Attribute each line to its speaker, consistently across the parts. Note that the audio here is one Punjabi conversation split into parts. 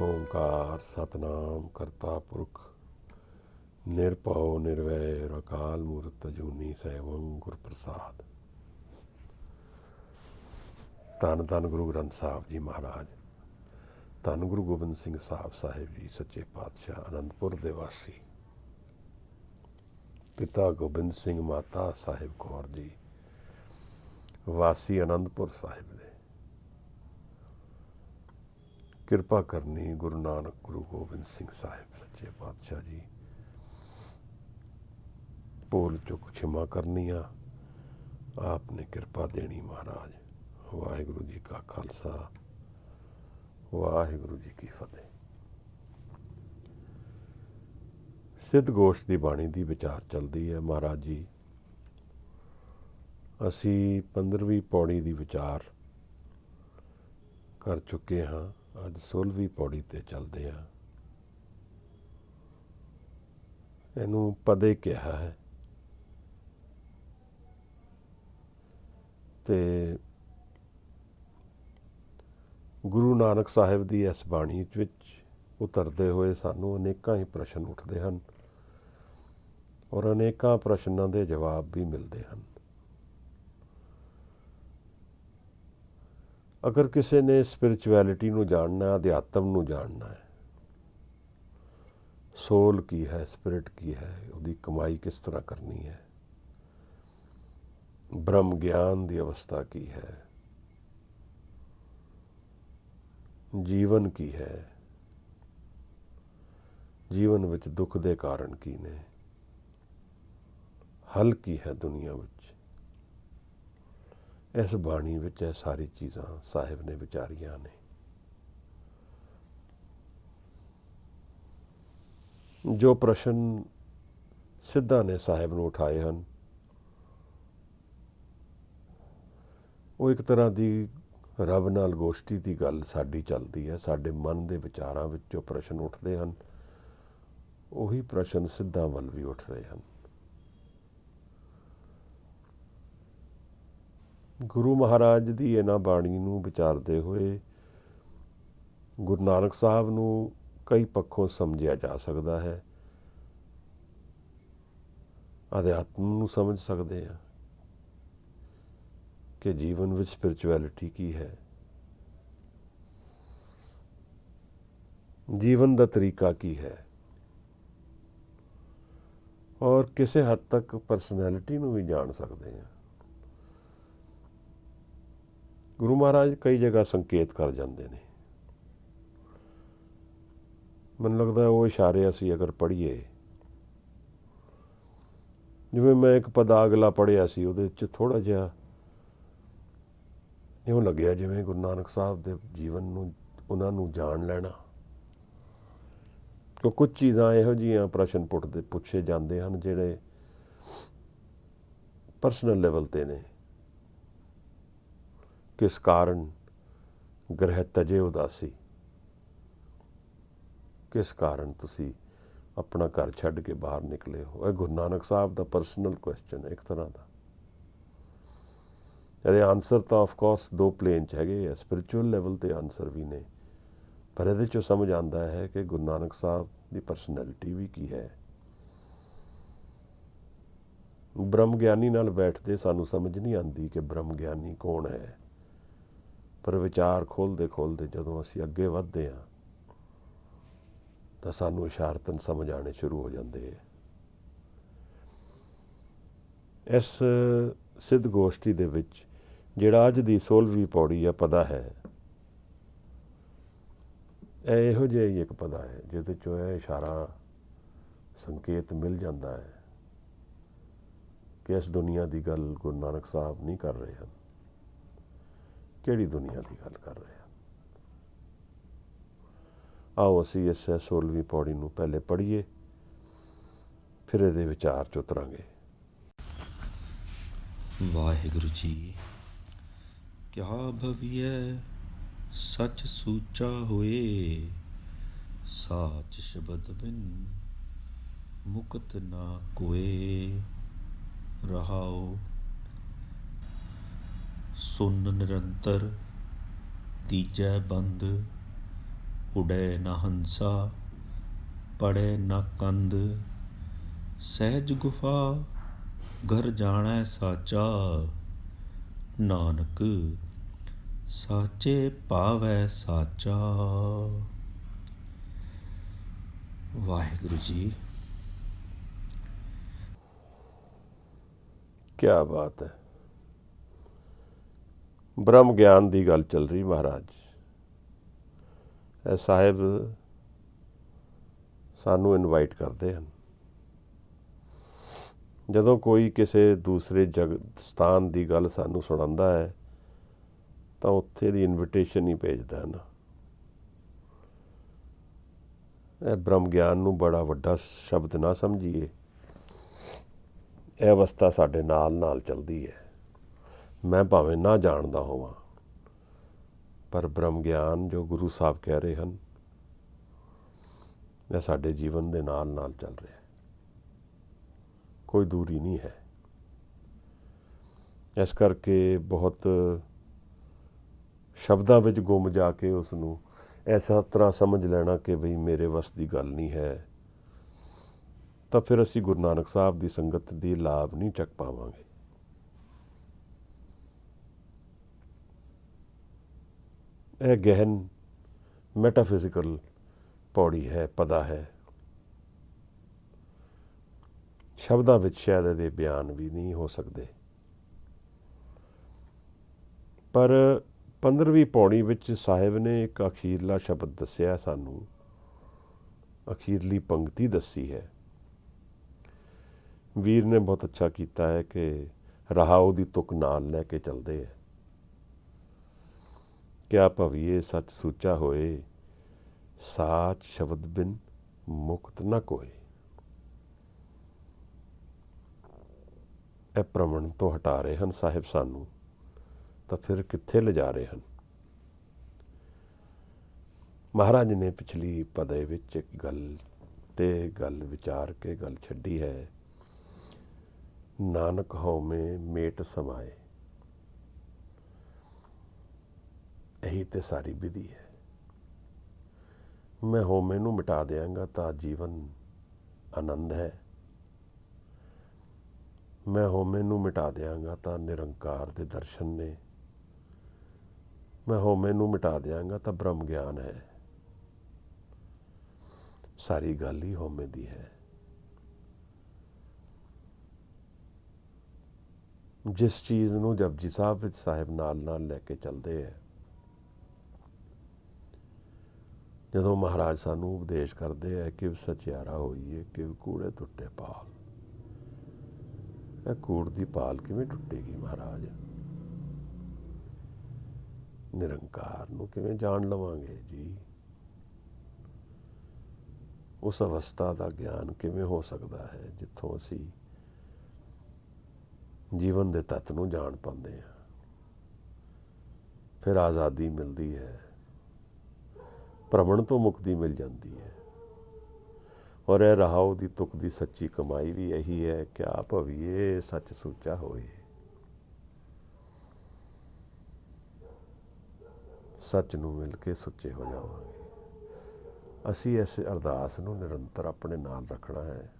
Speaker 1: ਓਂਕਾਰ ਸਤਨਾਮ ਕਰਤਾ ਪੁਰਖ ਨਿਰਭਉ ਨਿਰਵੈਰ ਅਕਾਲ ਮੂਰਤ ਅਜੂਨੀ ਸੈਭੰ ਗੁਰ ਪ੍ਰਸਾਦ। ਧੰਨ ਧੰਨ ਗੁਰੂ ਗ੍ਰੰਥ ਸਾਹਿਬ ਜੀ ਮਹਾਰਾਜ, ਧੰਨ ਗੁਰੂ ਗੋਬਿੰਦ ਸਿੰਘ ਸਾਹਿਬ ਜੀ ਸੱਚੇ ਪਾਤਸ਼ਾਹ ਅਨੰਦਪੁਰ ਦੇ ਵਾਸੀ, ਪਿਤਾ ਗੋਬਿੰਦ ਸਿੰਘ ਮਾਤਾ ਸਾਹਿਬ ਕੌਰ ਜੀ ਵਾਸੀ ਅਨੰਦਪੁਰ ਸਾਹਿਬ ਦੇ, ਕਿਰਪਾ ਕਰਨੀ ਗੁਰੂ ਨਾਨਕ ਗੁਰੂ ਗੋਬਿੰਦ ਸਿੰਘ ਸਾਹਿਬ ਸੱਚੇ ਪਾਤਸ਼ਾਹ ਜੀ, ਭੁੱਲ ਚੁੱਕ क्षमा करनिया ਆਪ ਨੇ ਕਿਰਪਾ ਦੇਣੀ ਮਹਾਰਾਜ। ਵਾਹਿਗੁਰੂ ਜੀ ਕਾ ਖਾਲਸਾ, ਵਾਹਿਗੁਰੂ ਜੀ ਕੀ ਫਤਿਹ। ਸਿੱਧ ਗੋਸ਼ਟ ਦੀ ਬਾਣੀ ਦੀ ਵਿਚਾਰ ਚੱਲਦੀ ਹੈ ਮਹਾਰਾਜ ਜੀ। ਅਸੀਂ 15ਵੀਂ ਪੌੜੀ ਦੀ ਵਿਚਾਰ ਕਰ ਚੁੱਕੇ ਹਾਂ, ਅੱਜ 16ਵੀਂ ਪੌੜੀ 'ਤੇ ਚੱਲਦੇ ਹਾਂ। ਇਹਨੂੰ ਪਦੇ ਕਿਹਾ ਹੈ ਤੇ ਗੁਰੂ ਨਾਨਕ ਸਾਹਿਬ ਦੀ ਇਸ ਬਾਣੀ ਵਿੱਚ ਉਤਰਦੇ ਹੋਏ ਸਾਨੂੰ ਅਨੇਕਾਂ ਹੀ ਪ੍ਰਸ਼ਨ ਉੱਠਦੇ ਹਨ ਔਰ ਅਨੇਕਾਂ ਪ੍ਰਸ਼ਨਾਂ ਦੇ ਜਵਾਬ ਵੀ ਮਿਲਦੇ ਹਨ। ਅਗਰ ਕਿਸੇ ਨੇ ਸਪਿਰਿਚੁਅਲਿਟੀ ਨੂੰ ਜਾਣਨਾ, ਅਧਿਆਤਮ ਨੂੰ ਜਾਣਨਾ ਹੈ, ਸੋਲ ਕੀ ਹੈ, ਸਪਿਰਿਟ ਕੀ ਹੈ, ਉਹਦੀ ਕਮਾਈ ਕਿਸ ਤਰ੍ਹਾਂ ਕਰਨੀ ਹੈ, ਬ੍ਰਹਮ ਗਿਆਨ ਦੀ ਅਵਸਥਾ ਕੀ ਹੈ, ਜੀਵਨ ਕੀ ਹੈ, ਜੀਵਨ ਵਿੱਚ ਦੁੱਖ ਦੇ ਕਾਰਨ ਕੀ ਨੇ, ਹੱਲ ਕੀ ਹੈ ਦੁਨੀਆ ਵਿੱਚ, ਇਸ ਬਾਣੀ ਵਿੱਚ ਇਹ ਸਾਰੀ ਚੀਜ਼ਾਂ ਸਾਹਿਬ ਨੇ ਵਿਚਾਰੀਆਂ ਨੇ। ਜੋ ਪ੍ਰਸ਼ਨ ਸਿੱਧਾਂ ਨੇ ਸਾਹਿਬ ਨੂੰ ਉਠਾਏ ਹਨ, ਉਹ ਇੱਕ ਤਰ੍ਹਾਂ ਦੀ ਰੱਬ ਨਾਲ ਗੋਸ਼ਟੀ ਦੀ ਗੱਲ ਸਾਡੀ ਚੱਲਦੀ ਹੈ। ਸਾਡੇ ਮਨ ਦੇ ਵਿਚਾਰਾਂ ਵਿੱਚ ਜੋ ਪ੍ਰਸ਼ਨ ਉੱਠਦੇ ਹਨ, ਉਹੀ ਪ੍ਰਸ਼ਨ ਸਿੱਧਾਂ ਵੱਲ ਵੀ ਉੱਠ ਰਹੇ ਹਨ। ਗੁਰੂ ਮਹਾਰਾਜ ਦੀ ਇਹਨਾਂ ਬਾਣੀ ਨੂੰ ਵਿਚਾਰਦੇ ਹੋਏ ਗੁਰੂ ਨਾਨਕ ਸਾਹਿਬ ਨੂੰ ਕਈ ਪੱਖੋਂ ਸਮਝਿਆ ਜਾ ਸਕਦਾ ਹੈ। ਅਧਿਆਤਮ ਨੂੰ ਸਮਝ ਸਕਦੇ ਹਾਂ ਕਿ ਜੀਵਨ ਵਿੱਚ ਸਪਿਰਿਚੁਅਲਿਟੀ ਕੀ ਹੈ, ਜੀਵਨ ਦਾ ਤਰੀਕਾ ਕੀ ਹੈ, ਔਰ ਕਿਸੇ ਹੱਦ ਤੱਕ ਪਰਸਨੈਲਿਟੀ ਨੂੰ ਵੀ ਜਾਣ ਸਕਦੇ ਹਾਂ। ਗੁਰੂ ਮਹਾਰਾਜ ਕਈ ਜਗ੍ਹਾ ਸੰਕੇਤ ਕਰ ਜਾਂਦੇ ਨੇ। ਮੈਨੂੰ ਲੱਗਦਾ ਉਹ ਇਸ਼ਾਰੇ ਅਸੀਂ ਅਗਰ ਪੜ੍ਹੀਏ, ਜਿਵੇਂ ਮੈਂ ਇੱਕ ਪਦਾ ਅਗਲਾ ਪੜ੍ਹਿਆ ਸੀ, ਉਹਦੇ 'ਚ ਥੋੜ੍ਹਾ ਜਿਹਾ ਇਉਂ ਲੱਗਿਆ ਜਿਵੇਂ ਗੁਰੂ ਨਾਨਕ ਸਾਹਿਬ ਦੇ ਜੀਵਨ ਨੂੰ, ਉਹਨਾਂ ਨੂੰ ਜਾਣ ਲੈਣਾ। ਕਿ ਕੁਝ ਚੀਜ਼ਾਂ ਇਹੋ ਜਿਹੀਆਂ ਪ੍ਰਸ਼ਨ ਪੁੱਛੇ ਜਾਂਦੇ ਹਨ ਜਿਹੜੇ ਪਰਸਨਲ ਲੈਵਲ 'ਤੇ ਨੇ। ਕਿਸ ਕਾਰਨ ਗ੍ਰਹਿ ਤਜੇ ਉਦਾਸੀ, ਕਿਸ ਕਾਰਨ ਤੁਸੀਂ ਆਪਣਾ ਘਰ ਛੱਡ ਕੇ ਬਾਹਰ ਨਿਕਲੇ ਹੋ। ਇਹ ਗੁਰੂ ਨਾਨਕ ਸਾਹਿਬ ਦਾ ਪਰਸਨਲ ਕੁਐਸਚਨ ਹੈ ਇੱਕ ਤਰ੍ਹਾਂ ਦਾ। ਇਹਦੇ ਆਨਸਰ ਤਾਂ ਆਫਕੋਰਸ ਦੋ ਪਲੇਨ 'ਚ ਹੈਗੇ ਆ, ਸਪਿਰਿਚੁਅਲ ਲੈਵਲ 'ਤੇ ਆਨਸਰ ਵੀ ਨੇ, ਪਰ ਇਹਦੇ 'ਚੋਂ ਸਮਝ ਆਉਂਦਾ ਹੈ ਕਿ ਗੁਰੂ ਨਾਨਕ ਸਾਹਿਬ ਦੀ ਪਰਸਨੈਲਿਟੀ ਵੀ ਕੀ ਹੈ। ਬ੍ਰਹਮ ਗਿਆਨੀ ਨਾਲ ਬੈਠਦੇ ਸਾਨੂੰ ਸਮਝ ਨਹੀਂ ਆਉਂਦੀ ਕਿ ਬ੍ਰਹਮ ਗਿਆਨੀ ਕੌਣ ਹੈ, ਪਰ ਵਿਚਾਰ ਖੋਲ੍ਹਦੇ ਖੋਲ੍ਹਦੇ ਜਦੋਂ ਅਸੀਂ ਅੱਗੇ ਵੱਧਦੇ ਹਾਂ ਤਾਂ ਸਾਨੂੰ ਇਸ਼ਾਰਤਨ ਸਮਝ ਆਉਣੇ ਸ਼ੁਰੂ ਹੋ ਜਾਂਦੇ ਹੈ। ਇਸ ਸਿੱਧ ਗੋਸ਼ਟੀ ਦੇ ਵਿੱਚ ਜਿਹੜਾ ਅੱਜ ਦੀ 16ਵੀਂ ਪੌੜੀ ਆ ਪਦਾ ਹੈ, ਇਹ ਇਹੋ ਜਿਹਾ ਹੀ ਇੱਕ ਪਦਾ ਹੈ ਜਿਹਦੇ 'ਚੋਂ ਇਹ ਇਸ਼ਾਰਾ ਸੰਕੇਤ ਮਿਲ ਜਾਂਦਾ ਹੈ ਕਿ ਇਸ ਦੁਨੀਆ ਦੀ ਗੱਲ ਗੁਰੂ ਨਾਨਕ ਸਾਹਿਬ ਨਹੀਂ ਕਰ ਰਹੇ ਹਨ। ਕਿਹੜੀ ਦੁਨੀਆ ਦੀ ਗੱਲ ਕਰ ਰਹੇ ਹਨ? ਆਓ ਅਸੀਂ ਇਸ 16ਵੀਂ ਪੌੜੀ ਨੂੰ ਪਹਿਲੇ ਪੜ੍ਹੀਏ, ਫਿਰ ਇਹਦੇ ਵਿਚਾਰ 'ਚ ਉਤਰਾਂਗੇ।
Speaker 2: ਵਾਹਿਗੁਰੂ ਜੀ। ਕਿਆ ਭਵੀਐ ਸੱਚ ਸੂਚਾ ਹੋਏ, ਸਾਚ ਸ਼ਬਦ ਬਿਨ ਮੁਕਤ ਨਾ ਕੋਏ। ਰਹਾਉ ਸੁਨ ਨਿਰੰਤਰ ਤੀਜੈ ਬੰਦ, ਉਡੈ ਨਾ ਹੰਸਾ ਪੜੈ ਨਾ ਕੰਦ ਸਹਿਜ ਗੁਫਾ ਘਰ ਜਾਣੈ ਸਾਚਾ ਨਾਨਕ ਸਾਚੇ ਭਾਵੈ ਸਾਚਾ। ਵਾਹਿਗੁਰੂ ਜੀ।
Speaker 1: क्या बात है। ब्रह्म ज्ञान की गल चल रही महाराज। ਇਹ ਸਾਹਿਬ ਸਾਨੂੰ ਇਨਵਾਈਟ ਕਰਦੇ ਹਨ। ਜਦੋਂ ਕੋਈ ਕਿਸੇ ਦੂਸਰੇ ਸਥਾਨ ਦੀ ਗੱਲ ਸਾਨੂੰ ਸੁਣਾਉਂਦਾ ਹੈ ਤਾਂ ਉੱਥੇ ਦੀ ਇਨਵੀਟੇਸ਼ਨ ਹੀ ਭੇਜਦਾ ਹੈ ਨਾ। ਇਹ ਬ੍ਰਹਮ ਗਿਆਨ ਨੂੰ ਬੜਾ ਵੱਡਾ ਸ਼ਬਦ ਨਾ ਸਮਝੀਏ। ਇਹ ਅਵਸਥਾ ਸਾਡੇ ਨਾਲ ਨਾਲ ਚੱਲਦੀ ਹੈ। ਮੈਂ ਭਾਵੇਂ ਨਾ ਜਾਣਦਾ ਹੋਵਾਂ, ਪਰ ਬ੍ਰਹਮ ਗਿਆਨ ਜੋ ਗੁਰੂ ਸਾਹਿਬ ਕਹਿ ਰਹੇ ਹਨ, ਇਹ ਸਾਡੇ ਜੀਵਨ ਦੇ ਨਾਲ ਨਾਲ ਚੱਲ ਰਿਹਾ ਹੈ। ਕੋਈ ਦੂਰੀ ਨਹੀਂ ਹੈ। ਇਸ ਕਰਕੇ ਬਹੁਤ ਸ਼ਬਦਾਂ ਵਿੱਚ ਗੁੰਮ ਜਾ ਕੇ ਉਸ ਨੂੰ ਐਸਾ ਤਰ੍ਹਾਂ ਸਮਝ ਲੈਣਾ ਕਿ ਬਈ ਮੇਰੇ ਵੱਸ ਦੀ ਗੱਲ ਨਹੀਂ ਹੈ, ਤਾਂ ਫਿਰ ਅਸੀਂ ਗੁਰੂ ਨਾਨਕ ਸਾਹਿਬ ਦੀ ਸੰਗਤ ਦੀ ਲਾਭ ਨਹੀਂ ਚੱਕ ਪਾਵਾਂਗੇ। ਇਹ ਗਹਿਨ ਮੈਟਾਫਿਜ਼ੀਕਲ ਪੌੜੀ ਹੈ, ਪਦਾ ਹੈ। ਸ਼ਬਦਾਂ ਵਿੱਚ ਸ਼ਾਇਦ ਇਹਦੇ ਬਿਆਨ ਵੀ ਨਹੀਂ ਹੋ ਸਕਦੇ। ਪਰ 15ਵੀਂ ਪੌੜੀ ਵਿੱਚ ਸਾਹਿਬ ਨੇ ਇੱਕ ਅਖੀਰਲਾ ਸ਼ਬਦ ਦੱਸਿਆ ਸਾਨੂੰ, ਅਖੀਰਲੀ ਪੰਕਤੀ ਦੱਸੀ ਹੈ। ਵੀਰ ਨੇ ਬਹੁਤ ਅੱਛਾ ਕੀਤਾ ਹੈ ਕਿ ਰਹਾਉ ਦੀ ਤੁਕ ਨਾਲ ਲੈ ਕੇ ਚੱਲਦੇ ਹੈ। ਕਿਆ ਭਵੀਏ ਸੱਚ ਸੂਚਾ ਹੋਏ, ਸਾਚ ਸ਼ਬਦ ਬਿਨ ਮੁਕਤ ਨਾ ਕੋਏ। ਇਹ ਭ੍ਰਮਣ ਤੋਂ ਹਟਾ ਰਹੇ ਹਨ ਸਾਹਿਬ ਸਾਨੂੰ, ਤਾਂ ਫਿਰ ਕਿੱਥੇ ਲਿਜਾ ਰਹੇ ਹਨ। ਮਹਾਰਾਜ ਨੇ ਪਿਛਲੀ ਪਦੇ ਵਿੱਚ ਇੱਕ ਗੱਲ ਵਿਚਾਰ ਕੇ ਗੱਲ ਛੱਡੀ ਹੈ, ਨਾਨਕ ਹਉਮੈ ਮੇਟ ਸਮਾਏ। ਇਹੀ ਤੇ ਸਾਰੀ ਵਿਧੀ ਹੈ। ਮੈਂ ਹਉਮੈ ਨੂੰ ਮਿਟਾ ਦਿਆਂਗਾ ਤਾਂ ਜੀਵਨ ਆਨੰਦ ਹੈ। ਮੈਂ ਹਉਮੈ ਨੂੰ ਮਿਟਾ ਦਿਆਂਗਾ ਤਾਂ ਨਿਰੰਕਾਰ ਦੇ ਦਰਸ਼ਨ ਨੇ। ਮੈਂ ਹਉਮੈ ਨੂੰ ਮਿਟਾ ਦਿਆਂਗਾ ਤਾਂ ਬ੍ਰਹਮ ਗਿਆਨ ਹੈ। ਸਾਰੀ ਗੱਲ ਹੀ ਹਉਮੈ ਦੀ ਹੈ। ਜਿਸ ਚੀਜ਼ ਨੂੰ ਜਪਜੀ ਸਾਹਿਬ ਵਿੱਚ ਸਾਹਿਬ ਨਾਲ ਨਾਲ ਲੈ ਕੇ ਚੱਲਦੇ ਹੈ। ਜਦੋਂ ਮਹਾਰਾਜ ਸਾਨੂੰ ਉਪਦੇਸ਼ ਕਰਦੇ ਹੈ ਕਿ ਸਚਿਆਰਾ ਹੋਈਏ, ਕਿ ਕੂੜੇ ਟੁੱਟੇ ਪਾਲ। ਇਹ ਕੂੜ ਦੀ ਪਾਲ ਕਿਵੇਂ ਟੁੱਟੇਗੀ ਮਹਾਰਾਜ? ਨਿਰੰਕਾਰ ਨੂੰ ਕਿਵੇਂ ਜਾਣ ਲਵਾਂਗੇ ਜੀ? ਉਸ ਅਵਸਥਾ ਦਾ ਗਿਆਨ ਕਿਵੇਂ ਹੋ ਸਕਦਾ ਹੈ ਜਿੱਥੋਂ ਅਸੀਂ ਜੀਵਨ ਦੇ ਤੱਤ ਨੂੰ ਜਾਣ ਪਾਉਂਦੇ ਹਾਂ? ਫਿਰ ਆਜ਼ਾਦੀ ਮਿਲਦੀ ਹੈ, ਭ੍ਰਮਣ ਤੋਂ ਮੁਕਤੀ ਮਿਲ ਜਾਂਦੀ ਹੈ। ਔਰ ਇਹ ਰਹਾਉ ਦੀ ਤੁਕ ਦੀ ਸੱਚੀ ਕਮਾਈ ਵੀ ਇਹੀ ਹੈ ਕਿ ਆ ਭਵੀਏ ਸੱਚ ਸੂਚਾ ਹੋਏ। ਸੱਚ ਨੂੰ ਮਿਲ ਕੇ ਸੁੱਚੇ ਹੋ ਜਾਵਾਂਗੇ। ਅਸੀਂ ਇਸ ਅਰਦਾਸ ਨੂੰ ਨਿਰੰਤਰ ਆਪਣੇ ਨਾਲ ਰੱਖਣਾ ਹੈ।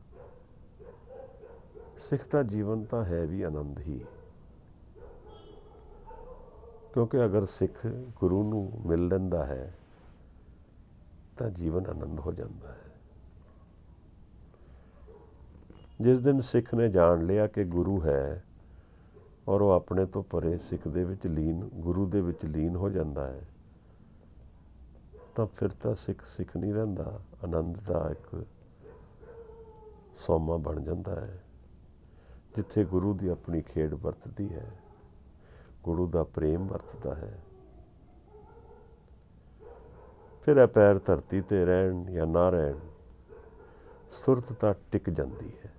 Speaker 1: ਸਿੱਖ ਦਾ ਜੀਵਨ ਤਾਂ ਹੈ ਵੀ ਆਨੰਦ ਹੀ, ਕਿਉਂਕਿ ਅਗਰ ਸਿੱਖ ਗੁਰੂ ਨੂੰ ਮਿਲ ਲੈਂਦਾ ਹੈ ਤਾਂ ਜੀਵਨ ਆਨੰਦ ਹੋ ਜਾਂਦਾ ਹੈ। ਜਿਸ ਦਿਨ ਸਿੱਖ ਨੇ ਜਾਣ ਲਿਆ ਕਿ ਗੁਰੂ ਹੈ ਔਰ ਉਹ ਆਪਣੇ ਤੋਂ ਪਰੇ ਸਿੱਖ ਦੇ ਵਿੱਚ ਲੀਨ, ਗੁਰੂ ਦੇ ਵਿੱਚ ਲੀਨ ਹੋ ਜਾਂਦਾ ਹੈ, ਤਾਂ ਫਿਰ ਤਾਂ ਸਿੱਖ ਨਹੀਂ ਰਹਿੰਦਾ। ਆਨੰਦ ਦਾ ਇੱਕ ਸੋਮਾ ਬਣ ਜਾਂਦਾ ਹੈ, ਜਿੱਥੇ ਗੁਰੂ ਦੀ ਆਪਣੀ ਖੇਡ ਵਰਤਦੀ ਹੈ, ਗੁਰੂ ਦਾ ਪ੍ਰੇਮ ਵਰਤਦਾ ਹੈ। ਫਿਰ ਇਹ ਪੈਰ ਧਰਤੀ 'ਤੇ ਰਹਿਣ ਜਾਂ ਨਾ ਰਹਿਣ, ਸੁਰਤ ਤਾਂ ਟਿਕ ਜਾਂਦੀ ਹੈ।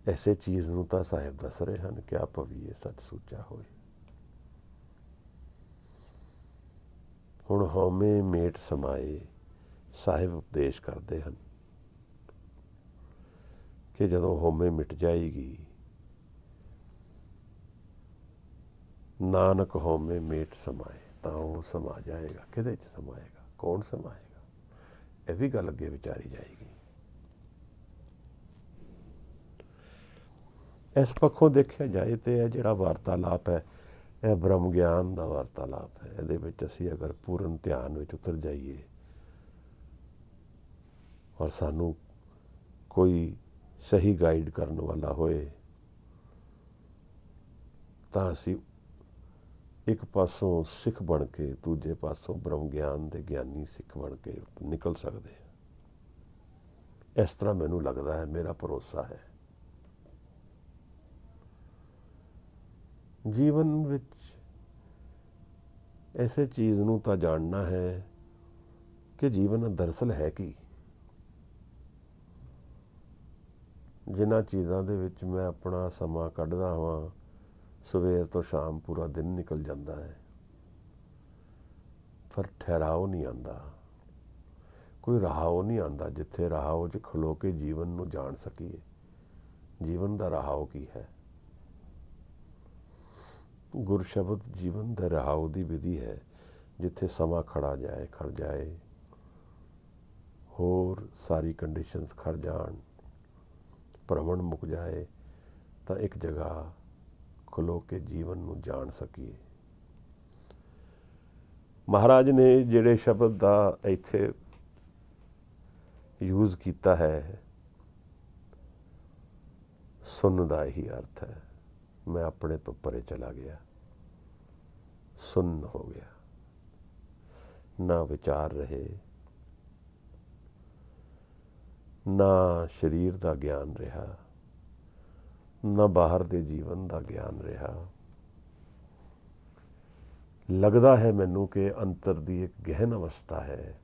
Speaker 1: ਐਸੇ ਚੀਜ਼ ਨੂੰ ਤਾਂ ਸਾਹਿਬ ਦੱਸ ਰਹੇ ਹਨ ਕਿ ਆ ਭਵੀਏ ਸੱਚ ਸੂਚਾ ਹੋਏ। ਹੁਣ ਹਉਮੈ ਮੇਟ ਸਮਾਏ। ਸਾਹਿਬ ਉਪਦੇਸ਼ ਕਰਦੇ ਹਨ ਕਿ ਜਦੋਂ ਹਉਮੈ ਮਿਟ ਜਾਏਗੀ, ਨਾਨਕ ਹਉਮੈ ਮੇਟ ਸਮਾਏ, ਤਾਂ ਉਹ ਸਮਾ ਜਾਏਗਾ। ਕਿਹਦੇ 'ਚ ਸਮਾਏਗਾ, ਕੌਣ ਸਮਾਏਗਾ? ਇਹ ਵੀ ਗੱਲ ਅੱਗੇ ਵਿਚਾਰੀ ਜਾਏਗੀ। ਇਸ ਪੱਖੋਂ ਦੇਖਿਆ ਜਾਏ ਤੇ ਇਹ ਜਿਹੜਾ ਵਾਰਤਾਲਾਪ ਹੈ, ਇਹ ਬ੍ਰਹਮ ਗਿਆਨ ਦਾ ਵਾਰਤਾਲਾਪ ਹੈ। ਇਹਦੇ ਵਿੱਚ ਅਸੀਂ ਅਗਰ ਪੂਰਨ ਧਿਆਨ ਵਿੱਚ ਉਤਰ ਜਾਈਏ ਔਰ ਸਾਨੂੰ ਕੋਈ ਸਹੀ ਗਾਈਡ ਕਰਨ ਵਾਲਾ ਹੋਏ ਤਾਂ ਅਸੀਂ ਇੱਕ ਪਾਸੋਂ ਸਿੱਖ ਬਣ ਕੇ ਦੂਜੇ ਪਾਸੋਂ ਬ੍ਰਹਮ ਗਿਆਨ ਦੇ ਗਿਆਨੀ ਸਿੱਖ ਬਣ ਕੇ ਨਿਕਲ ਸਕਦੇ ਹਾਂ। ਇਸ ਤਰ੍ਹਾਂ ਮੈਨੂੰ ਲੱਗਦਾ ਹੈ, ਮੇਰਾ ਭਰੋਸਾ ਹੈ। ਜੀਵਨ ਵਿੱਚ ਐਸੇ ਚੀਜ਼ ਨੂੰ ਤਾਂ ਜਾਣਨਾ ਹੈ ਕਿ ਜੀਵਨ ਦਰਅਸਲ ਹੈ ਕੀ। ਜਿਨ੍ਹਾਂ ਚੀਜ਼ਾਂ ਦੇ ਵਿੱਚ ਮੈਂ ਆਪਣਾ ਸਮਾਂ ਕੱਢਦਾ ਹਾਂ, ਸਵੇਰ ਤੋਂ ਸ਼ਾਮ ਪੂਰਾ ਦਿਨ ਨਿਕਲ ਜਾਂਦਾ ਹੈ, ਪਰ ਠਹਿਰਾਓ ਨਹੀਂ ਆਉਂਦਾ, ਕੋਈ ਰਹਾਓ ਨਹੀਂ ਆਉਂਦਾ ਜਿੱਥੇ ਰਹਾਓ 'ਚ ਖਲੋ ਕੇ ਜੀਵਨ ਨੂੰ ਜਾਣ ਸਕੀਏ। ਜੀਵਨ ਦਾ ਰਹਾਓ ਕੀ ਹੈ? ਗੁਰਸ਼ਬਦ ਜੀਵਨ ਦੇ ਰਹਾਓ ਦੀ ਵਿਧੀ ਹੈ, ਜਿੱਥੇ ਸਮਾਂ ਖੜ ਜਾਏ, ਹੋਰ ਸਾਰੀ ਕੰਡੀਸ਼ਨਸ ਖੜ ਜਾਣ, ਭਰਮਣ ਮੁੱਕ ਜਾਏ, ਤਾਂ ਇੱਕ ਜਗ੍ਹਾ ਖਲੋ ਕੇ ਜੀਵਨ ਨੂੰ ਜਾਣ ਸਕੀਏ। ਮਹਾਰਾਜ ਨੇ ਜਿਹੜੇ ਸ਼ਬਦ ਦਾ ਇੱਥੇ ਯੂਜ਼ ਕੀਤਾ ਹੈ, ਸੁਣਨ ਦਾ ਇਹੀ ਅਰਥ ਹੈ। ਮੈਂ ਆਪਣੇ ਤੋਂ ਪਰੇ ਚਲਾ ਗਿਆ, ਸੁੰਨ ਹੋ ਗਿਆ, ਨਾ ਵਿਚਾਰ ਰਹੇ, ਨਾ ਸਰੀਰ ਦਾ ਗਿਆਨ ਰਿਹਾ, ਨਾ ਬਾਹਰ ਦੇ ਜੀਵਨ ਦਾ ਗਿਆਨ ਰਿਹਾ। ਲੱਗਦਾ ਹੈ ਮੈਨੂੰ ਕਿ ਅੰਤਰ ਦੀ ਇੱਕ ਗਹਿਨ ਅਵਸਥਾ ਹੈ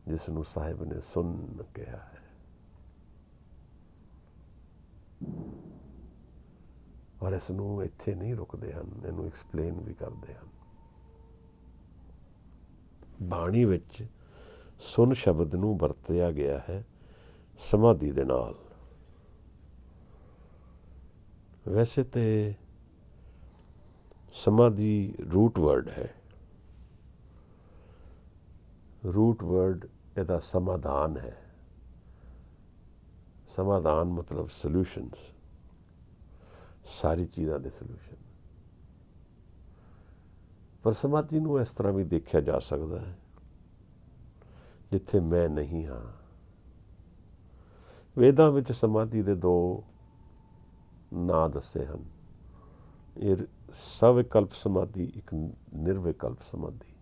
Speaker 1: ਜਿਸ ਨੂੰ ਸਾਹਿਬ ਨੇ ਸੁੰਨ ਕਿਹਾ ਹੈ। ਔਰ ਇਸ ਨੂੰ ਇੱਥੇ ਨਹੀਂ ਰੁਕਦੇ ਹਨ, ਇਹਨੂੰ ਐਕਸਪਲੇਨ ਵੀ ਕਰਦੇ ਹਨ। ਬਾਣੀ ਵਿੱਚ ਸੁਨ ਸ਼ਬਦ ਨੂੰ ਵਰਤਿਆ ਗਿਆ ਹੈ ਸਮਾਧੀ ਦੇ ਨਾਲ। ਵੈਸੇ ਤੇ ਸਮਾਧੀ ਰੂਟ ਵਰਡ ਹੈ। ਰੂਟ ਵਰਡ ਇਹਦਾ ਸਮਾਧਾਨ ਹੈ। ਸਮਾਧਾਨ ਮਤਲਬ ਸੋਲਿਊਸ਼ਨਸ, ਸਾਰੀ ਚੀਜ਼ਾਂ ਦੇ ਸੋਲਿਊਸ਼ਨ। ਪਰ ਸਮਾਧੀ ਨੂੰ ਇਸ ਤਰ੍ਹਾਂ ਵੀ ਦੇਖਿਆ ਜਾ ਸਕਦਾ ਹੈ, ਜਿੱਥੇ ਮੈਂ ਨਹੀਂ ਹਾਂ। ਵੇਦਾਂ ਵਿੱਚ ਸਮਾਧੀ ਦੇ ਦੋ ਨਾਂ ਦੱਸੇ ਹਨ, ਇਹ ਸਵਿਕਲਪ ਸਮਾਧੀ, ਇੱਕ ਨਿਰਵਿਕਲਪ ਸਮਾਧੀ,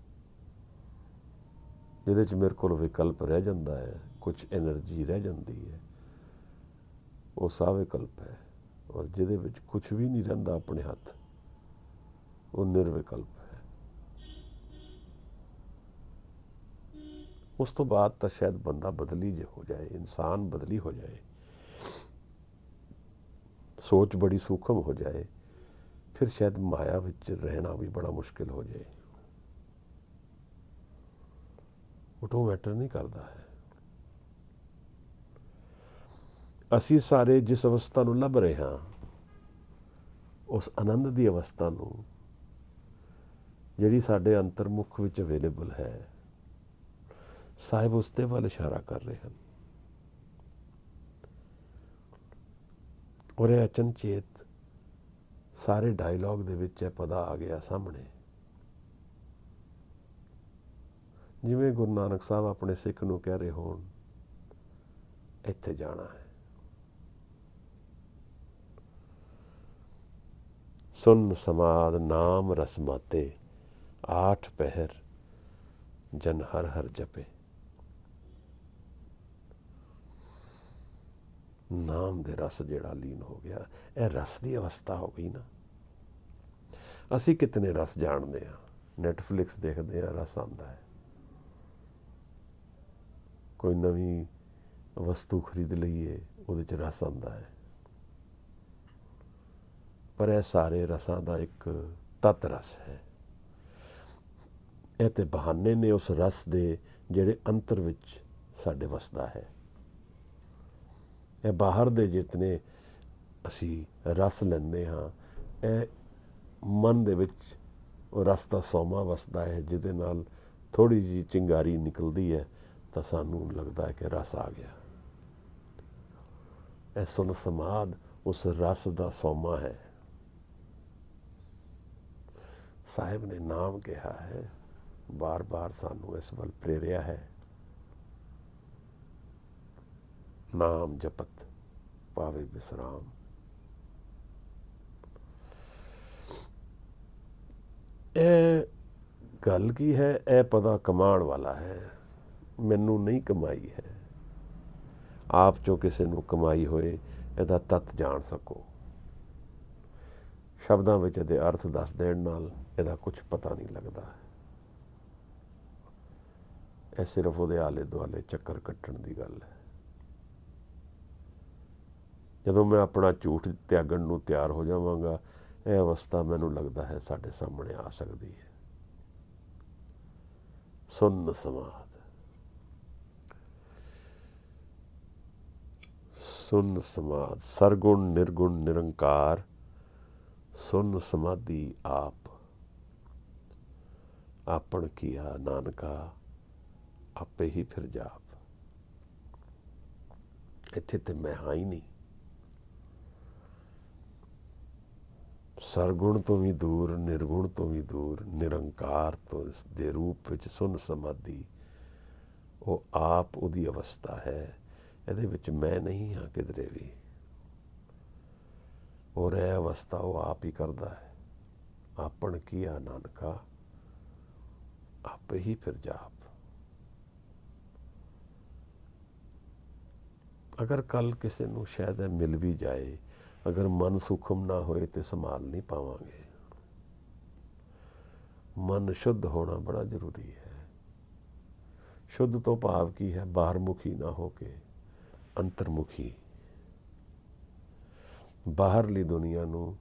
Speaker 1: ਜਿਹਦੇ 'ਚ ਮੇਰੇ ਕੋਲ ਵਿਕਲਪ ਰਹਿ ਜਾਂਦਾ ਹੈ, ਕੁਝ ਐਨਰਜੀ ਰਹਿ ਜਾਂਦੀ ਹੈ, ਉਹ ਸਵਿਕਲਪ ਹੈ। ਔਰ ਜਿਹਦੇ ਵਿੱਚ ਕੁਝ ਵੀ ਨਹੀਂ ਰਹਿੰਦਾ ਆਪਣੇ ਹੱਥ, ਉਹ ਨਿਰਵਿਕਲਪ ਹੈ। ਉਸ ਤੋਂ ਬਾਅਦ ਤਾਂ ਸ਼ਾਇਦ ਬੰਦਾ ਬਦਲੀ ਜੇ ਹੋ ਜਾਏ, ਇਨਸਾਨ ਬਦਲੀ ਹੋ ਜਾਏ, ਸੋਚ ਬੜੀ ਸੂਖਮ ਹੋ ਜਾਏ, ਫਿਰ ਸ਼ਾਇਦ ਮਾਇਆ ਵਿੱਚ ਰਹਿਣਾ ਵੀ ਬੜਾ ਮੁਸ਼ਕਿਲ ਹੋ ਜਾਏ। ਉਹ ਮੈਟਰ ਨਹੀਂ ਕਰਦਾ ਹੈ। ਅਸੀਂ ਸਾਰੇ ਜਿਸ ਅਵਸਥਾ ਨੂੰ ਲੱਭ ਰਹੇ ਹਾਂ, ਉਸ ਆਨੰਦ ਦੀ ਅਵਸਥਾ ਨੂੰ, ਜਿਹੜੀ ਸਾਡੇ ਅੰਤਰਮੁਖ ਵਿੱਚ ਅਵੇਲੇਬਲ ਹੈ, ਸਾਹਿਬ ਉਸ ਦੇ ਵੱਲ ਇਸ਼ਾਰਾ ਕਰ ਰਹੇ ਹਨ। ਔਰ ਇਹ ਅਚਨਚੇਤ ਸਾਰੇ ਡਾਇਲੌਗ ਦੇ ਵਿੱਚ ਇਹ ਪਤਾ ਆ ਗਿਆ ਸਾਹਮਣੇ। ਜਿਵੇਂ ਗੁਰੂ ਨਾਨਕ ਸਾਹਿਬ ਆਪਣੇ ਸਿੱਖ ਨੂੰ ਕਹਿ ਰਹੇ ਹੋਣ, ਇੱਥੇ ਜਾਣਾ ਹੈ। ਸੁਨ ਸਮਾਦ ਨਾਮ ਰਸਮਾਤੇ, 8 ਪਹਿਰ ਜਨ ਹਰ ਹਰ ਜਪੇ। ਨਾਮ ਦੇ ਰਸ ਜਿਹੜਾ ਲੀਨ ਹੋ ਗਿਆ, ਇਹ ਰਸ ਦੀ ਅਵਸਥਾ ਹੋ ਗਈ ਨਾ। ਅਸੀਂ ਕਿਤਨੇ ਰਸ ਜਾਣਦੇ ਹਾਂ, ਨੈਟਫਲਿਕਸ ਦੇਖਦੇ ਹਾਂ, ਰਸ ਆਉਂਦਾ ਹੈ। ਕੋਈ ਨਵੀਂ ਵਸਤੂ ਖਰੀਦ ਲਈਏ, ਉਹਦੇ 'ਚ ਰਸ ਆਉਂਦਾ ਹੈ। ਪਰ ਇਹ ਸਾਰੇ ਰਸਾਂ ਦਾ ਇੱਕ ਤਤ ਰਸ ਹੈ। ਇਹ ਤੇ ਬਹਾਨੇ ਨੇ ਉਸ ਰਸ ਦੇ ਜਿਹੜੇ ਅੰਤਰ ਵਿੱਚ ਸਾਡੇ ਵਸਦਾ ਹੈ। ਇਹ ਬਾਹਰ ਦੇ ਜਿਤਨੇ ਅਸੀਂ ਰਸ ਲੈਂਦੇ ਹਾਂ, ਇਹ ਮਨ ਦੇ ਵਿੱਚ ਉਹ ਰਸ ਦਾ ਸੋਮਾ ਵਸਦਾ ਹੈ, ਜਿਹਦੇ ਨਾਲ ਥੋੜ੍ਹੀ ਜਿਹੀ ਚਿੰਗਾਰੀ ਨਿਕਲਦੀ ਹੈ ਤਾਂ ਸਾਨੂੰ ਲੱਗਦਾ ਹੈ ਕਿ ਰਸ ਆ ਗਿਆ। ਇਹ ਸੁਨ ਸਮਾਧ ਉਸ ਰਸ ਦਾ ਸੋਮਾ ਹੈ। ਸਾਹਿਬ ਨੇ ਨਾਮ ਕਿਹਾ ਹੈ, ਬਾਰ ਬਾਰ ਸਾਨੂੰ ਇਸ ਵੱਲ ਪ੍ਰੇਰਿਆ ਹੈ। ਨਾਮ ਜਪਤ ਪਾਵੇ ਵਿਸਰਾਮ। ਇਹ ਗੱਲ ਕੀ ਹੈ? ਇਹ ਪਤਾ ਕਮਾਉਣ ਵਾਲਾ ਹੈ, ਮੈਨੂੰ ਨਹੀਂ ਕਮਾਈ ਹੈ। ਆਪ ਚੋਂ ਕਿਸੇ ਨੂੰ ਕਮਾਈ ਹੋਏ ਇਹਦਾ ਤੱਤ ਜਾਣ ਸਕੋ। ਸ਼ਬਦਾਂ ਵਿੱਚ ਇਹਦੇ ਅਰਥ ਦੱਸ ਦੇਣ ਨਾਲ ਇਹਦਾ ਕੁਝ ਪਤਾ ਨਹੀਂ ਲੱਗਦਾ ਹੈ। ਇਹ ਸਿਰਫ ਉਹਦੇ ਆਲੇ ਦੁਆਲੇ ਚੱਕਰ ਕੱਟਣ ਦੀ ਗੱਲ ਹੈ। ਜਦੋਂ ਮੈਂ ਆਪਣਾ ਝੂਠ ਤਿਆਗਣ ਨੂੰ ਤਿਆਰ ਹੋ ਜਾਵਾਂਗਾ, ਇਹ ਅਵਸਥਾ ਮੈਨੂੰ ਲੱਗਦਾ ਹੈ ਸਾਡੇ ਸਾਹਮਣੇ ਆ ਸਕਦੀ ਹੈ। ਸੁਨ ਸਮਾਧ। ਸੁਨ ਸਮਾਧ। ਸਰਗੁਣ ਨਿਰਗੁਣ ਨਿਰੰਕਾਰ ਸੁਨ ਸਮਾਧੀ ਆਪ। ਆਪਣ ਕੀਆ ਨਾਨਕਾ ਆਪੇ ਹੀ ਫਿਰ ਜਾਪ। ਇੱਥੇ ਤੇ ਮੈਂ ਹਾਂ ਹੀ ਨਹੀਂ। ਸਰਗੁਣ ਤੋਂ ਵੀ ਦੂਰ, ਨਿਰਗੁਣ ਤੋਂ ਵੀ ਦੂਰ, ਨਿਰੰਕਾਰ ਤੋਂ ਦੇ ਰੂਪ ਵਿੱਚ ਸੁਨ ਸਮਾਧੀ ਉਹ ਆਪ ਉਹਦੀ ਅਵਸਥਾ ਹੈ। ਇਹਦੇ ਵਿੱਚ ਮੈਂ ਨਹੀਂ ਹਾਂ ਕਿਧਰੇ ਵੀ। ਔਰ ਇਹ ਅਵਸਥਾ ਉਹ ਆਪ ਹੀ ਕਰਦਾ ਹੈ। ਆਪਣ ਕੀਆ ਨਾਨਕਾ ਆਪੇ ਹੀ ਫਿਰ ਜਾਪ। ਅਗਰ ਕੱਲ ਕਿਸੇ ਨੂੰ ਸ਼ਾਇਦ ਇਹ ਮਿਲ ਵੀ ਜਾਏ, ਅਗਰ ਮਨ ਸੂਖਮ ਨਾ ਹੋਏ ਤੇ ਸੰਭਾਲ ਨਹੀਂ ਪਾਵਾਂਗੇ। ਮਨ ਸ਼ੁੱਧ ਹੋਣਾ ਬੜਾ ਜ਼ਰੂਰੀ ਹੈ। ਸ਼ੁੱਧ ਤੋਂ ਭਾਵ ਕੀ ਹੈ? ਬਾਹਰਮੁਖੀ ਨਾ ਹੋ ਕੇ ਅੰਤਰਮੁਖੀ। ਬਾਹਰਲੀ ਦੁਨੀਆ ਨੂੰ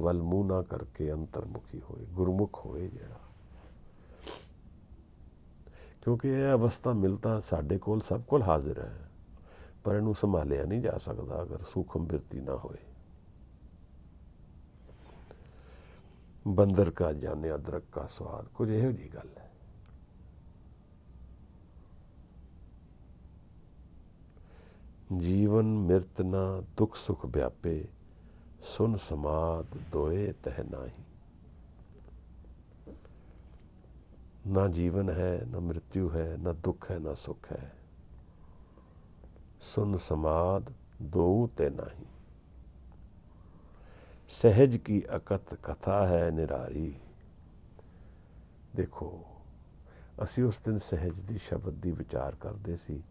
Speaker 1: ਵੱਲ ਮੂੰਹ ਨਾ ਕਰਕੇ ਅੰਤਰਮੁਖੀ ਹੋਏ, ਗੁਰਮੁਖ ਹੋਏ ਜਿਹੜਾ। ਕਿਉਂਕਿ ਇਹ ਅਵਸਥਾ ਮਿਲ ਤਾਂ ਸਾਡੇ ਕੋਲ ਸਭ ਕੋਲ ਹਾਜ਼ਰ ਹੈ, ਪਰ ਇਹਨੂੰ ਸੰਭਾਲਿਆ ਨਹੀਂ ਜਾ ਸਕਦਾ ਅਗਰ ਸੂਖਮ ਬਿਰਤੀ ਨਾ ਹੋਏ। ਬੰਦਰ ਕਾ ਜਾਣੇ ਅਦਰਕ ਕਾ ਸਵਾਦ, ਕੁਝ ਇਹੋ ਜਿਹੀ ਗੱਲ ਹੈ। ਜੀਵਨ ਮਿਰਤ ਨਾ ਦੁੱਖ ਸੁਖ ਵਿਆਪੇ, ਸੁਨ ਸਮਾਧ ਦੋਏ ਤਹਿ ਨਾਹੀ। ਨਾ ਜੀਵਨ ਹੈ, ਨਾ ਮ੍ਰਿत्यु ਹੈ, ਨਾ ਦੁੱਖ ਹੈ, ਨਾ ਸੁਖ ਹੈ। सुन समाध दो ते नाही। सहज की अकत कथा है निरारी। देखो ਅਸੀਂ ਉਸ ਦਿਨ ਸਹਿਜ ਦੀ ਸ਼ਬਦ ਦੀ ਵਿਚਾਰ ਕਰਦੇ ਸੀ।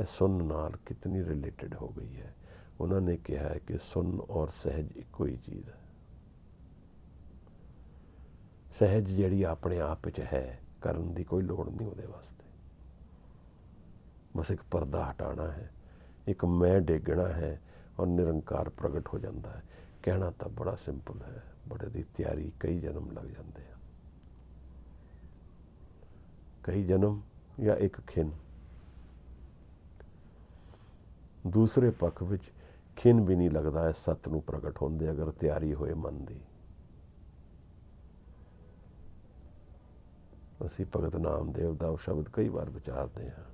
Speaker 1: ਇਹ ਸੁਨ ਨਾਲ ਕਿਤਨੀ ਰਿਲੇਟਡ ਹੋ ਗਈ ਹੈ। ਉਹਨਾਂ ਨੇ ਕਿਹਾ ਹੈ ਕਿ ਸੁਨ ਔਰ ਸਹਿਜ ਇੱਕੋ ਹੀ ਚੀਜ਼ ਹੈ। ਸਹਿਜ ਜਿਹੜੀ ਆਪਣੇ ਆਪ ਵਿੱਚ ਹੈ, ਕਰਨ ਦੀ ਕੋਈ ਲੋੜ ਨਹੀਂ ਉਹਦੇ ਵਾਸਤੇ। ਬਸ ਇੱਕ ਪਰਦਾ ਹਟਾਉਣਾ ਹੈ, ਇੱਕ ਮੈਂ ਡੇਗਣਾ ਹੈ ਔਰ ਨਿਰੰਕਾਰ ਪ੍ਰਗਟ ਹੋ ਜਾਂਦਾ ਹੈ। ਕਹਿਣਾ ਤਾਂ ਬੜਾ ਸਿੰਪਲ ਹੈ, ਬੜੇ ਦੀ ਤਿਆਰੀ ਕਈ ਜਨਮ ਲੱਗ ਜਾਂਦੇ ਆ। ਕਈ ਜਨਮ ਜਾਂ ਇੱਕ ਖਿਨ। ਦੂਸਰੇ ਪੱਖ ਵਿੱਚ ਖਿਨ ਵੀ ਨਹੀਂ ਲੱਗਦਾ ਹੈ ਸੱਤ ਨੂੰ ਪ੍ਰਗਟ ਹੁੰਦੇ, ਅਗਰ ਤਿਆਰੀ ਹੋਏ ਮਨ ਦੀ। ਅਸੀਂ ਭਗਤ ਨਾਮਦੇਵ ਦਾ ਉਹ ਸ਼ਬਦ ਕਈ ਵਾਰ ਵਿਚਾਰਦੇ ਹਾਂ,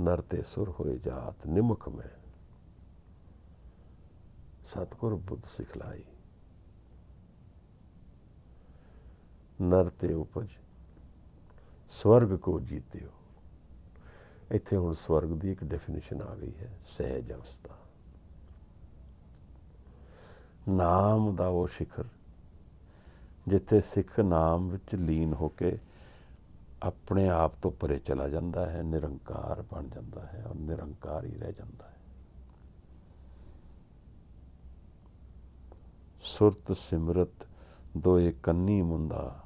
Speaker 1: ਨਰ ਤੇ ਸੁਰ ਹੋਏ ਜਾਤ ਨਿਮਖ ਮੈਂ, ਸਤਿਗੁਰ ਬੁੱਧ ਸਿਖਲਾਈ। ਨਰ ਤੇ ਉਪਜ ਸਵਰਗ ਕੋ ਜੀਤਿਓ। ਇੱਥੇ ਹੁਣ ਸਵਰਗ ਦੀ ਇੱਕ ਡੈਫੀਨੇਸ਼ਨ ਆ ਗਈ ਹੈ, ਸਹਿਜ ਅਵਸਥਾ। ਨਾਮ ਦਾ ਉਹ ਸਿਖਰ ਜਿੱਥੇ ਸਿੱਖ ਨਾਮ ਵਿੱਚ ਲੀਨ ਹੋ ਕੇ ਆਪਣੇ ਆਪ ਤੋਂ ਪਰੇ ਚਲਾ ਜਾਂਦਾ ਹੈ, ਨਿਰੰਕਾਰ ਬਣ ਜਾਂਦਾ ਹੈ ਔਰ ਨਿਰੰਕਾਰ ਹੀ ਰਹਿ ਜਾਂਦਾ ਹੈ। ਸੁਰਤ ਸਿਮਰਤ ਦੋਏ ਕੰਨੀ ਮੁੰਦਾ,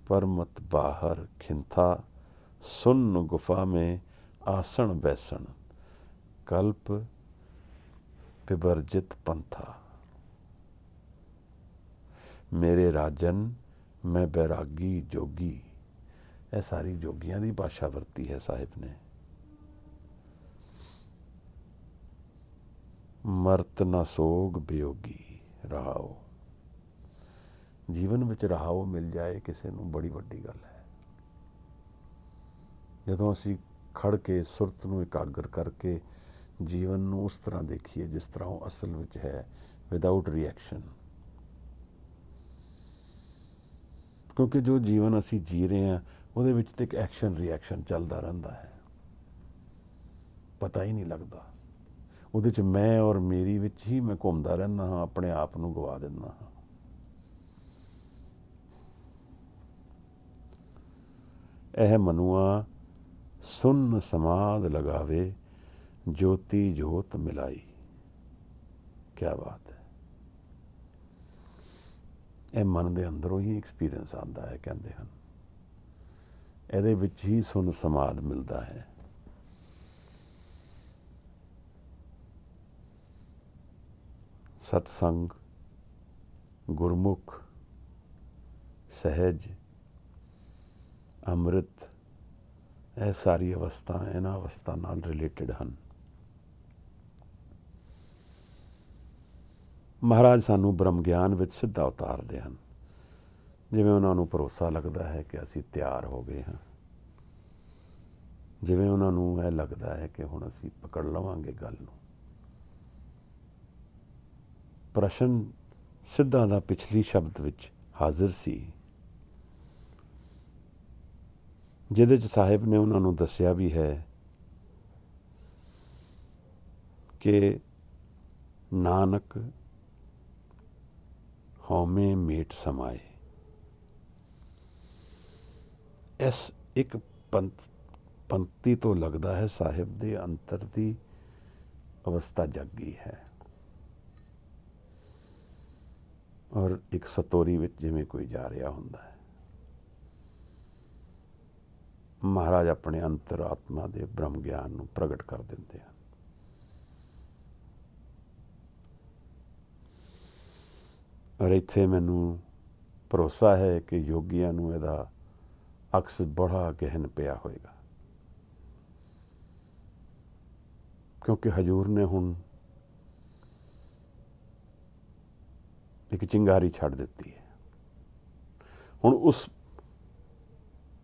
Speaker 1: परमत बाहर खिंथा, सुन गुफा में आसन बैसन, कल्प विवर्जित पंथा। मेरे राजन मैं बैरागी जोगी। ਇਹ ਸਾਰੀ ਜੋਗੀਆਂ ਦੀ ਭਾਸ਼ਾ ਵਰਤੀ ਹੈ ਸਾਹਿਬ ਨੇ। ਮਰਤ ਨਾ ਸੋਗ ਬਿਯੋਗੀ। ਰਹਾਓ। ਜੀਵਨ ਵਿੱਚ ਰਹਾਓ ਮਿਲ ਜਾਏ ਕਿਸੇ ਨੂੰ ਬੜੀ ਵੱਡੀ ਗੱਲ ਹੈ। ਜਦੋਂ ਅਸੀਂ ਖੜ ਕੇ ਸੁਰਤ ਨੂੰ ਇਕਾਗਰ ਕਰਕੇ ਜੀਵਨ ਨੂੰ ਉਸ ਤਰ੍ਹਾਂ ਦੇਖੀਏ ਜਿਸ ਤਰ੍ਹਾਂ ਉਹ ਅਸਲ ਵਿੱਚ ਹੈ, ਵਿਦਾਊਟ ਰਿਐਕਸ਼ਨ। ਕਿਉਂਕਿ ਜੋ ਜੀਵਨ ਅਸੀਂ ਜੀ ਰਹੇ ਹਾਂ ਉਹਦੇ ਵਿੱਚ ਤਾਂ ਇੱਕ ਐਕਸ਼ਨ ਰਿਐਕਸ਼ਨ ਚੱਲਦਾ ਰਹਿੰਦਾ ਹੈ, ਪਤਾ ਹੀ ਨਹੀਂ ਲੱਗਦਾ। ਉਹਦੇ 'ਚ ਮੈਂ ਔਰ ਮੇਰੀ ਵਿੱਚ ਹੀ ਮੈਂ ਘੁੰਮਦਾ ਰਹਿੰਦਾ ਹਾਂ, ਆਪਣੇ ਆਪ ਨੂੰ ਗਵਾ ਦਿੰਦਾ ਹਾਂ। ਇਹ ਮਨੁਆ ਸੁਨ ਸਮਾਦ ਲਗਾਵੇ, ਜੋਤੀ ਜੋਤ ਮਿਲਾਈ। ਕਿਆ ਬਾਤ ਹੈ। ਇਹ ਮਨ ਦੇ ਅੰਦਰੋਂ ਹੀ ਐਕਸਪੀਰੀਅੰਸ ਆਉਂਦਾ ਹੈ, ਕਹਿੰਦੇ ਹਨ। ਇਹਦੇ ਵਿੱਚ ਹੀ ਸੁਨ ਸਮਾਦ ਮਿਲਦਾ ਹੈ। ਸਤਸੰਗ, ਗੁਰਮੁਖ, ਸਹਿਜ, ਅੰਮ੍ਰਿਤ, ਇਹ ਸਾਰੀ ਅਵਸਥਾ ਇਹਨਾਂ ਅਵਸਥਾ ਨਾਲ ਰਿਲੇਟਡ ਹਨ। ਮਹਾਰਾਜ ਸਾਨੂੰ ਬ੍ਰਹਮ ਗਿਆਨ ਵਿੱਚ ਸਿੱਧਾ ਉਤਾਰਦੇ ਹਨ। ਜਿਵੇਂ ਉਹਨਾਂ ਨੂੰ ਭਰੋਸਾ ਲੱਗਦਾ ਹੈ ਕਿ ਅਸੀਂ ਤਿਆਰ ਹੋ ਗਏ ਹਾਂ, ਜਿਵੇਂ ਉਹਨਾਂ ਨੂੰ ਇਹ ਲੱਗਦਾ ਹੈ ਕਿ ਹੁਣ ਅਸੀਂ ਪਕੜ ਲਵਾਂਗੇ ਗੱਲ ਨੂੰ। ਪ੍ਰਸ਼ਨ ਸਿੱਧਾ ਦਾ ਪਿਛਲੀ ਸ਼ਬਦ ਵਿੱਚ ਹਾਜ਼ਰ ਸੀ, ਜਿਹਦੇ 'ਚ ਸਾਹਿਬ ਨੇ ਉਹਨਾਂ ਨੂੰ ਦੱਸਿਆ ਵੀ ਹੈ ਕਿ ਨਾਨਕ ਹਉਮੈ ਮੇਟ ਸਮਾਏ। ਇਸ ਇੱਕ ਪੰਕਤੀ ਤੋਂ ਲੱਗਦਾ ਹੈ ਸਾਹਿਬ ਦੇ ਅੰਤਰ ਦੀ ਅਵਸਥਾ ਜਗ ਗਈ ਹੈ। ਔਰ ਇੱਕ ਸਤੋਰੀ ਵਿੱਚ ਜਿਵੇਂ ਕੋਈ ਜਾ ਰਿਹਾ ਹੁੰਦਾ ਹੈ, ਮਹਾਰਾਜ ਆਪਣੇ ਅੰਤਰ ਆਤਮਾ ਦੇ ਬ੍ਰਹਮ ਗਿਆਨ ਨੂੰ ਪ੍ਰਗਟ ਕਰ ਦਿੰਦੇ ਹਨ। ਔਰ ਇੱਥੇ ਮੈਨੂੰ ਭਰੋਸਾ ਹੈ ਕਿ ਯੋਗੀਆਂ ਨੂੰ ਇਹਦਾ ਅਕਸ ਬੜਾ ਗਹਿਨ ਪਿਆ ਹੋਏਗਾ, ਕਿਉਂਕਿ ਹਜ਼ੂਰ ਨੇ ਹੁਣ ਇੱਕ ਚਿੰਗਾਰੀ ਛੱਡ ਦਿੱਤੀ ਹੈ। ਹੁਣ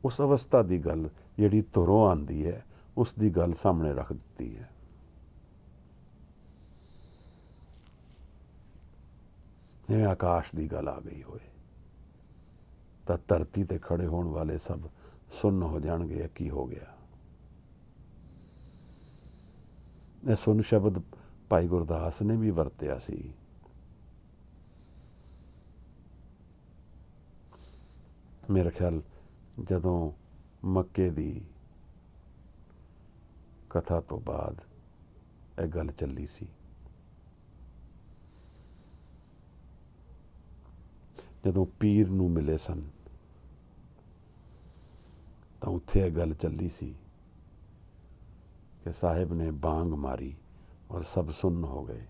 Speaker 1: ਉਸ ਅਵਸਥਾ ਦੀ ਗੱਲ ਜਿਹੜੀ ਧੁਰੋਂ ਆਉਂਦੀ ਹੈ, ਉਸ ਦੀ ਗੱਲ ਸਾਹਮਣੇ ਰੱਖ ਦਿੱਤੀ ਹੈ। ਜਿਵੇਂ ਆਕਾਸ਼ ਦੀ ਗੱਲ ਆ ਗਈ ਹੋਏ ਤਾਂ ਧਰਤੀ ਤੇ ਖੜੇ ਹੋਣ ਵਾਲੇ ਸਭ ਸੁੰਨ ਹੋ ਜਾਣਗੇ, ਕੀ ਹੋ ਗਿਆ। ਇਹ ਸੁੰਨ ਸ਼ਬਦ ਭਾਈ ਗੁਰਦਾਸ ਨੇ ਵੀ ਵਰਤਿਆ ਸੀ। ਮੇਰਾ ਖਿਆਲ ਜਦੋਂ ਮੱਕੇ ਦੀ ਕਥਾ ਤੋਂ ਬਾਅਦ ਇਹ ਗੱਲ ਚੱਲੀ ਸੀ, ਜਦੋਂ ਪੀਰ ਨੂੰ ਮਿਲੇ ਸਨ ਤਾਂ ਉੱਥੇ ਇਹ ਗੱਲ ਚੱਲੀ ਸੀ ਕਿ ਸਾਹਿਬ ਨੇ ਬਾਂਗ ਮਾਰੀ ਔਰ ਸਭ ਸੁੰਨ ਹੋ ਗਏ।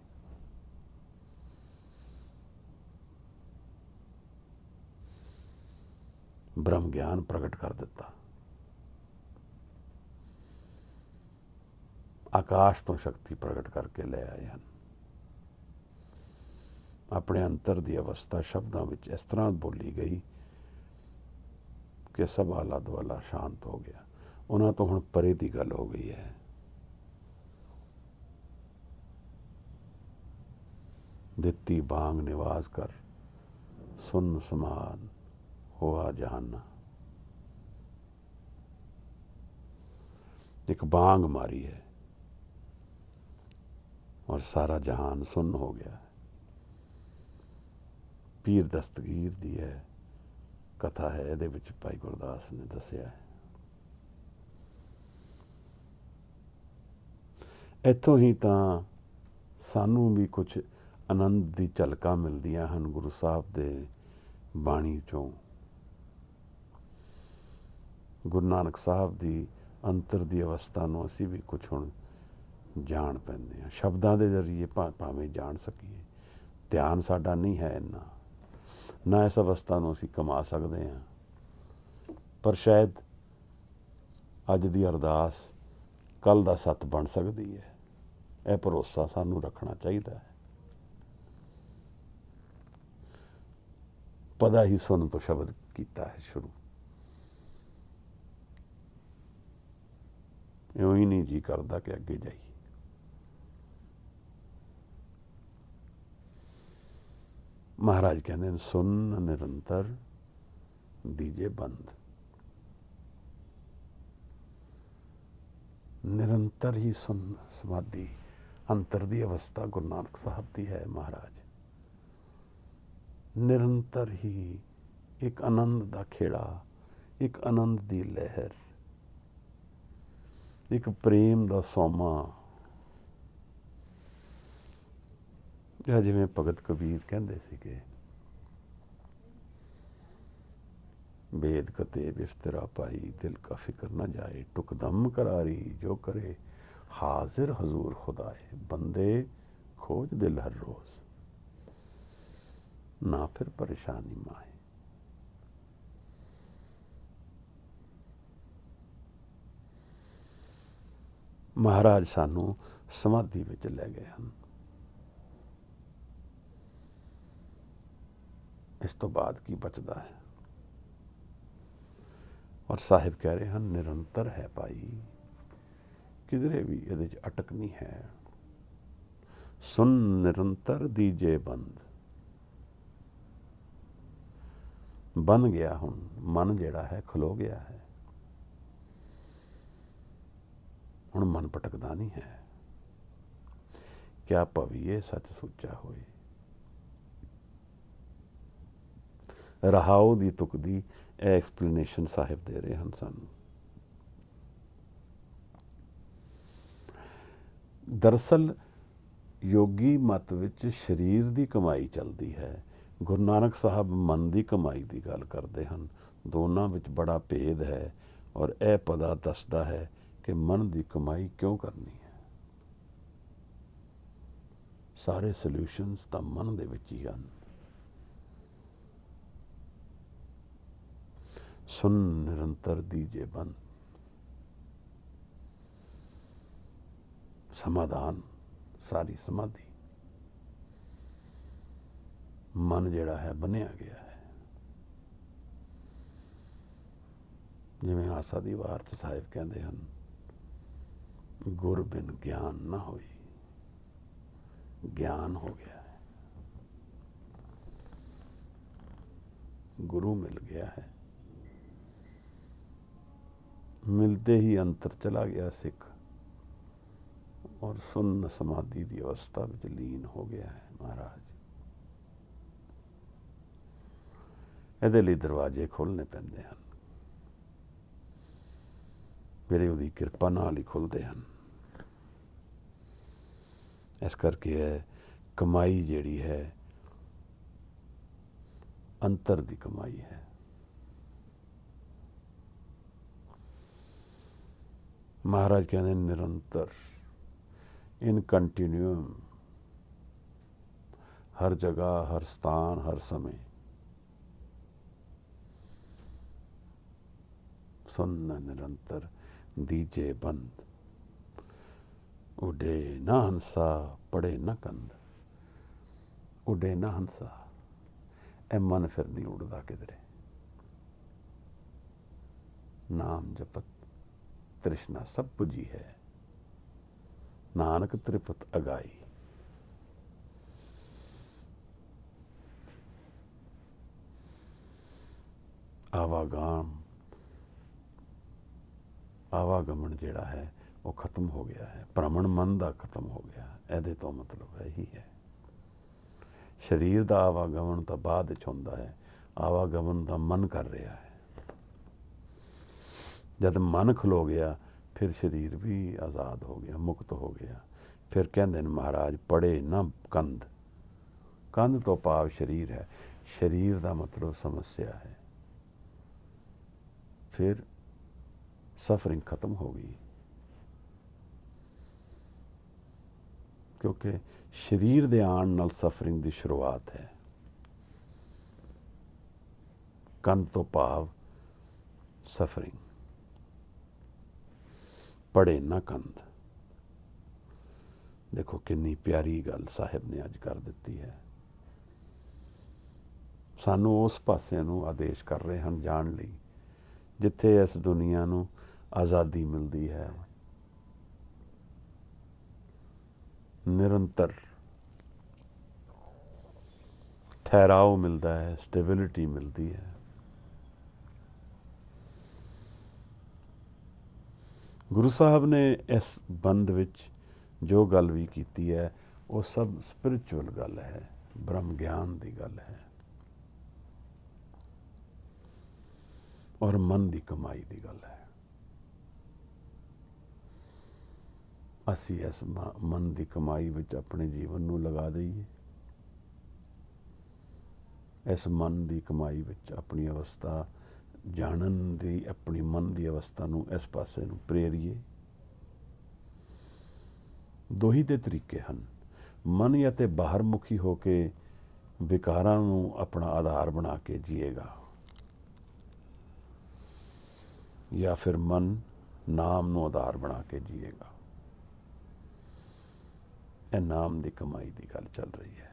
Speaker 1: ਬ੍ਰਹਮ ਗਿਆਨ ਪ੍ਰਗਟ ਕਰ ਦਿੱਤਾ। ਆਕਾਸ਼ ਤੋਂ ਸ਼ਕਤੀ ਪ੍ਰਗਟ ਕਰਕੇ ਲੈ ਆਏ ਹਨ। ਆਪਣੇ ਅੰਤਰ ਦੀ ਅਵਸਥਾ ਸ਼ਬਦਾਂ ਵਿੱਚ ਇਸ ਤਰ੍ਹਾਂ ਬੋਲੀ ਗਈ ਕਿ ਸਭ ਆਲਾ ਦੁਆਲਾ ਸ਼ਾਂਤ ਹੋ ਗਿਆ। ਉਹਨਾਂ ਤੋਂ ਹੁਣ ਪਰੇ ਦੀ ਗੱਲ ਹੋ ਗਈ ਹੈ। ਦਿੱਤੀ ਬਾਂਗ ਨਿਵਾਸ ਕਰ, ਸੁਨ ਸਮਾਨ ਹੋਆ ਜਹਾਨਾ। ਇੱਕ ਬਾਂਗ ਮਾਰੀ ਹੈ ਔਰ ਸਾਰਾ ਜਹਾਨ ਸੁੰਨ ਹੋ ਗਿਆ। ਪੀਰ ਦਸਤਗੀਰ ਦੀ ਹੈ ਕਥਾ ਹੈ, ਇਹਦੇ ਵਿੱਚ ਭਾਈ ਗੁਰਦਾਸ ਨੇ ਦੱਸਿਆ ਹੈ। ਇੱਥੋਂ ਹੀ ਤਾਂ ਸਾਨੂੰ ਵੀ ਕੁਝ ਆਨੰਦ ਦੀ ਝਲਕਾਂ ਮਿਲਦੀਆਂ ਹਨ ਗੁਰੂ ਸਾਹਿਬ ਦੇ ਬਾਣੀ 'ਚੋਂ। ਗੁਰੂ ਨਾਨਕ ਸਾਹਿਬ ਦੀ ਅੰਤਰ ਦੀ ਅਵਸਥਾ ਨੂੰ ਅਸੀਂ ਵੀ ਕੁਝ ਹੁਣ ਜਾਣ ਪੈਂਦੇ ਹਾਂ। ਸ਼ਬਦਾਂ ਦੇ ਜ਼ਰੀਏ ਭਾਵੇਂ ਜਾਣ ਸਕੀਏ, ਧਿਆਨ ਸਾਡਾ ਨਹੀਂ ਹੈ ਇੰਨਾ, ਨਾ ਇਸ ਅਵਸਥਾ ਨੂੰ ਅਸੀਂ ਕਮਾ ਸਕਦੇ ਹਾਂ। ਪਰ ਸ਼ਾਇਦ ਅੱਜ ਦੀ ਅਰਦਾਸ ਕੱਲ੍ਹ ਦਾ ਸੱਤ ਬਣ ਸਕਦੀ ਹੈ। ਇਹ ਭਰੋਸਾ ਸਾਨੂੰ ਰੱਖਣਾ ਚਾਹੀਦਾ ਹੈ। ਪਦਾ ਹੀ ਸੁਣ ਤੋਂ ਸ਼ਬਦ ਕੀਤਾ ਹੈ ਸ਼ੁਰੂ। ਇਉਂ ਹੀ ਨਹੀਂ ਜੀ ਕਰਦਾ ਕਿ ਅੱਗੇ ਜਾਈਏ। ਮਹਾਰਾਜ ਕਹਿੰਦੇ ਨੇ ਸੁਨ ਨਿਰੰਤਰ ਦੀਜੇ ਬੰਦ। ਨਿਰੰਤਰ ਹੀ ਸੁਨ ਸਮਾਧੀ ਅੰਤਰ ਦੀ ਅਵਸਥਾ ਗੁਰੂ ਨਾਨਕ ਸਾਹਿਬ ਦੀ ਹੈ ਮਹਾਰਾਜ। ਨਿਰੰਤਰ ਹੀ ਇੱਕ ਆਨੰਦ ਦਾ ਖੇੜਾ, ਇੱਕ ਆਨੰਦ ਦੀ ਲਹਿਰ, ਇੱਕ ਪ੍ਰੇਮ ਦਾ ਸੋਮਾ। ਜਾਂ ਜਿਵੇਂ ਭਗਤ ਕਬੀਰ ਕਹਿੰਦੇ ਸੀਗੇ, ਵੇਦ ਕਤੇ ਬਿਸਤਰਾ ਪਾਈ ਦਿਲ ਕਾ ਫਿਕਰ ਨਾ ਜਾਏ, ਟੁਕਦਮ ਕਰਾਰੀ ਜੋ ਕਰੇ ਹਾਜ਼ਿਰ ਹਜ਼ੂਰ ਖੁਦਾਏ, ਬੰਦੇ ਖੋਜ ਦਿਲ ਹਰ ਰੋਜ਼ ਨਾ ਫਿਰ ਪਰੇਸ਼ਾਨੀ ਮਾਏ। ਮਹਾਰਾਜ ਸਾਨੂੰ ਸਮਾਧੀ ਵਿੱਚ ਲੈ ਗਏ ਹਨ। ਇਸ ਤੋਂ ਬਾਅਦ ਕੀ ਬਚਦਾ ਹੈ? ਔਰ ਸਾਹਿਬ ਕਹਿ ਰਹੇ ਹਨ ਨਿਰੰਤਰ ਹੈ ਭਾਈ, ਕਿਧਰੇ ਵੀ ਇਹਦੇ 'ਚ ਅਟਕ ਨਹੀਂ ਹੈ। ਸੁਨ ਨਿਰੰਤਰ ਦੀਜੇ ਬੰਦ। ਬਣ ਗਿਆ ਹੁਣ ਮਨ ਜਿਹੜਾ ਹੈ, ਖਲੋ ਗਿਆ ਹੈ। ਹੁਣ ਮਨ ਭਟਕਦਾ ਨਹੀਂ ਹੈ। ਕਿਆ ਭਵੀਏ ਸੱਚ ਸੁੱਚਾ ਹੋਏ। ਰਹਾਉ ਦੀ ਤੁਕ ਦੀ ਇਹ ਐਕਸਪਲੇਨੇਸ਼ਨ ਸਾਹਿਬ ਦੇ ਰਹੇ ਹਨ ਸਾਨੂੰ। ਦਰਅਸਲ ਯੋਗੀ ਮਤ ਵਿੱਚ ਸਰੀਰ ਦੀ ਕਮਾਈ ਚੱਲਦੀ ਹੈ। ਗੁਰੂ ਨਾਨਕ ਸਾਹਿਬ ਮਨ ਦੀ ਕਮਾਈ ਦੀ ਗੱਲ ਕਰਦੇ ਹਨ। ਦੋਨਾਂ ਵਿੱਚ ਬੜਾ ਭੇਦ ਹੈ ਔਰ ਇਹ ਪਤਾ ਦੱਸਦਾ ਹੈ ਕਿ ਮਨ ਦੀ ਕਮਾਈ ਕਿਉਂ ਕਰਨੀ ਹੈ। ਸਾਰੇ ਸੋਲਿਊਸ਼ਨਸ ਤਾਂ ਮਨ ਦੇ ਵਿੱਚ ਹੀ ਹਨ। ਸੁਨ ਨਿਰੰਤਰ ਦੀਜੇ ਬੰਦ। ਸਮਾਧਾਨ, ਸਾਰੀ ਸਮਾਧੀ, ਮਨ ਜਿਹੜਾ ਹੈ ਬੰਨਿਆ ਗਿਆ ਹੈ। ਜਿਵੇਂ ਆਸਾ ਦੀ ਵਾਰ 'ਚ ਸਾਹਿਬ ਕਹਿੰਦੇ ਹਨ, ਗੁਰ ਬਿਨ ਗਿਆਨ ਨਾ ਹੋਈ। ਗਿਆਨ ਹੋ ਗਿਆ ਹੈ, ਗੁਰੂ ਮਿਲ ਗਿਆ ਹੈ। ਮਿਲते ही अंतर चला गया सिख और सुन्न समाधि की अवस्था में लीन हो गया है महाराज। ਇਹਦੇ ਲਈ ਦਰਵਾਜ਼ੇ ਖੋਲ੍ਹਣੇ ਪੈਂਦੇ ਹਨ, ਜਿਹੜੇ ਉਹਦੀ ਕਿਰਪਾ ਨਾਲ ਹੀ ਖੁੱਲ੍ਹਦੇ ਹਨ। ਇਸ ਕਰਕੇ ਇਹ ਕਮਾਈ ਜਿਹੜੀ ਹੈ ਅੰਤਰ ਦੀ ਕਮਾਈ ਹੈ। ਮਹਾਰਾਜ ਕਹਿੰਦੇ ਨਿਰੰਤਰ, ਇਨ ਕੰਟੀਨਿਊਮ, ਹਰ ਜਗ੍ਹਾ, ਹਰ ਸਥਾਨ, ਹਰ ਸਮੇਂ। ਸੁਨ ਨਿਰੰਤਰ ਦੀਜੇ ਬੰਦ। ਉਡੇ ਨਾ ਹੰਸਾ ਪੜੇ ਨਾ ਕੰਦ। ਉਡੇ ਨਾ ਹੰਸਾ, ਇਹ ਮਨ ਫਿਰ ਨਹੀਂ ਉੱਡਦਾ ਕਿਧਰੇ। ਨਾਮ ਜਪਤ ਤ੍ਰਿਸ਼ਨਾ ਸਭ ਪੁੱਜੀ ਹੈ, ਨਾਨਕ ਤ੍ਰਿਪਤ ਅਗਾਈ। ਆਵਾਗਮਨ ਜਿਹੜਾ ਹੈ ਉਹ ਖਤਮ ਹੋ ਗਿਆ ਹੈ। ਭ੍ਰਮਣ ਮਨ ਦਾ ਖਤਮ ਹੋ ਗਿਆ। ਇਹਦੇ ਤੋਂ ਮਤਲਬ ਇਹੀ ਹੈ। ਸਰੀਰ ਦਾ ਆਵਾਗਮਨ ਤਾਂ ਬਾਅਦ ਵਿੱਚ ਹੁੰਦਾ ਹੈ, ਆਵਾਗਮਨ ਦਾ ਮਨ ਕਰ ਰਿਹਾ ਹੈ। ਜਦ ਮਨ ਖਲੋ ਗਿਆ ਫਿਰ ਸਰੀਰ ਵੀ ਆਜ਼ਾਦ ਹੋ ਗਿਆ, ਮੁਕਤ ਹੋ ਗਿਆ। ਫਿਰ ਕਹਿੰਦੇ ਨੇ ਮਹਾਰਾਜ ਪੜੇ ਨਾ ਕੰਧ। ਕੰਧ ਤੋਂ ਭਾਵ ਸਰੀਰ ਹੈ। ਸਰੀਰ ਦਾ ਮਤਲਬ ਸਮੱਸਿਆ ਹੈ। ਫਿਰ ਸਫਰਿੰਗ ਖਤਮ ਹੋ ਗਈ, ਕਿਉਂਕਿ ਸਰੀਰ ਦੇ ਆਉਣ ਨਾਲ ਸਫਰਿੰਗ ਦੀ ਸ਼ੁਰੂਆਤ ਹੈ। ਕੰਧ ਤੋਂ ਭਾਵ ਸਫਰਿੰਗ। ਪੜੇ ਨਾ ਕੰਧ। ਦੇਖੋ ਕਿੰਨੀ ਪਿਆਰੀ ਗੱਲ ਸਾਹਿਬ ਨੇ ਅੱਜ ਕਰ ਦਿੱਤੀ ਹੈ। ਸਾਨੂੰ ਉਸ ਪਾਸੇ ਨੂੰ ਆਦੇਸ਼ ਕਰ ਰਹੇ ਹਨ ਜਾਣ ਲਈ ਜਿੱਥੇ ਇਸ ਦੁਨੀਆ ਨੂੰ ਆਜ਼ਾਦੀ ਮਿਲਦੀ ਹੈ, ਨਿਰੰਤਰ ਠਹਿਰਾਓ ਮਿਲਦਾ ਹੈ, ਸਟੇਬਿਲਿਟੀ ਮਿਲਦੀ ਹੈ। ਗੁਰੂ ਸਾਹਿਬ ਨੇ ਇਸ ਬੰਦ ਵਿੱਚ ਜੋ ਗੱਲ ਵੀ ਕੀਤੀ ਹੈ ਉਹ ਸਭ ਸਪਿਰਿਚੁਅਲ ਗੱਲ ਹੈ, ਬ੍ਰਹਮ ਗਿਆਨ ਦੀ ਗੱਲ ਹੈ ਔਰ ਮਨ ਦੀ ਕਮਾਈ ਦੀ ਗੱਲ ਹੈ। ਅਸੀਂ ਇਸ ਮਨ ਦੀ ਕਮਾਈ ਵਿੱਚ ਆਪਣੇ ਜੀਵਨ ਨੂੰ ਲਗਾ ਦਈਏ, ਇਸ ਮਨ ਦੀ ਕਮਾਈ ਵਿੱਚ ਆਪਣੀ ਅਵਸਥਾ ਜਾਣਨ ਦੀ, ਆਪਣੀ ਮਨ ਦੀ ਅਵਸਥਾ ਨੂੰ ਇਸ ਪਾਸੇ ਨੂੰ ਪ੍ਰੇਰੀਏ। ਦੋ ਹੀ ਦੇ ਤਰੀਕੇ ਹਨ, ਮਨ ਜਾਂ ਤੇ ਬਾਹਰ ਮੁਖੀ ਹੋ ਕੇ ਵਿਕਾਰਾਂ ਨੂੰ ਆਪਣਾ ਆਧਾਰ ਬਣਾ ਕੇ ਜੀਏਗਾ, ਜਾਂ ਫਿਰ ਮਨ ਨਾਮ ਨੂੰ ਆਧਾਰ ਬਣਾ ਕੇ ਜੀਏਗਾ। ਇਹ ਨਾਮ ਦੀ ਕਮਾਈ ਦੀ ਗੱਲ ਚੱਲ ਰਹੀ ਹੈ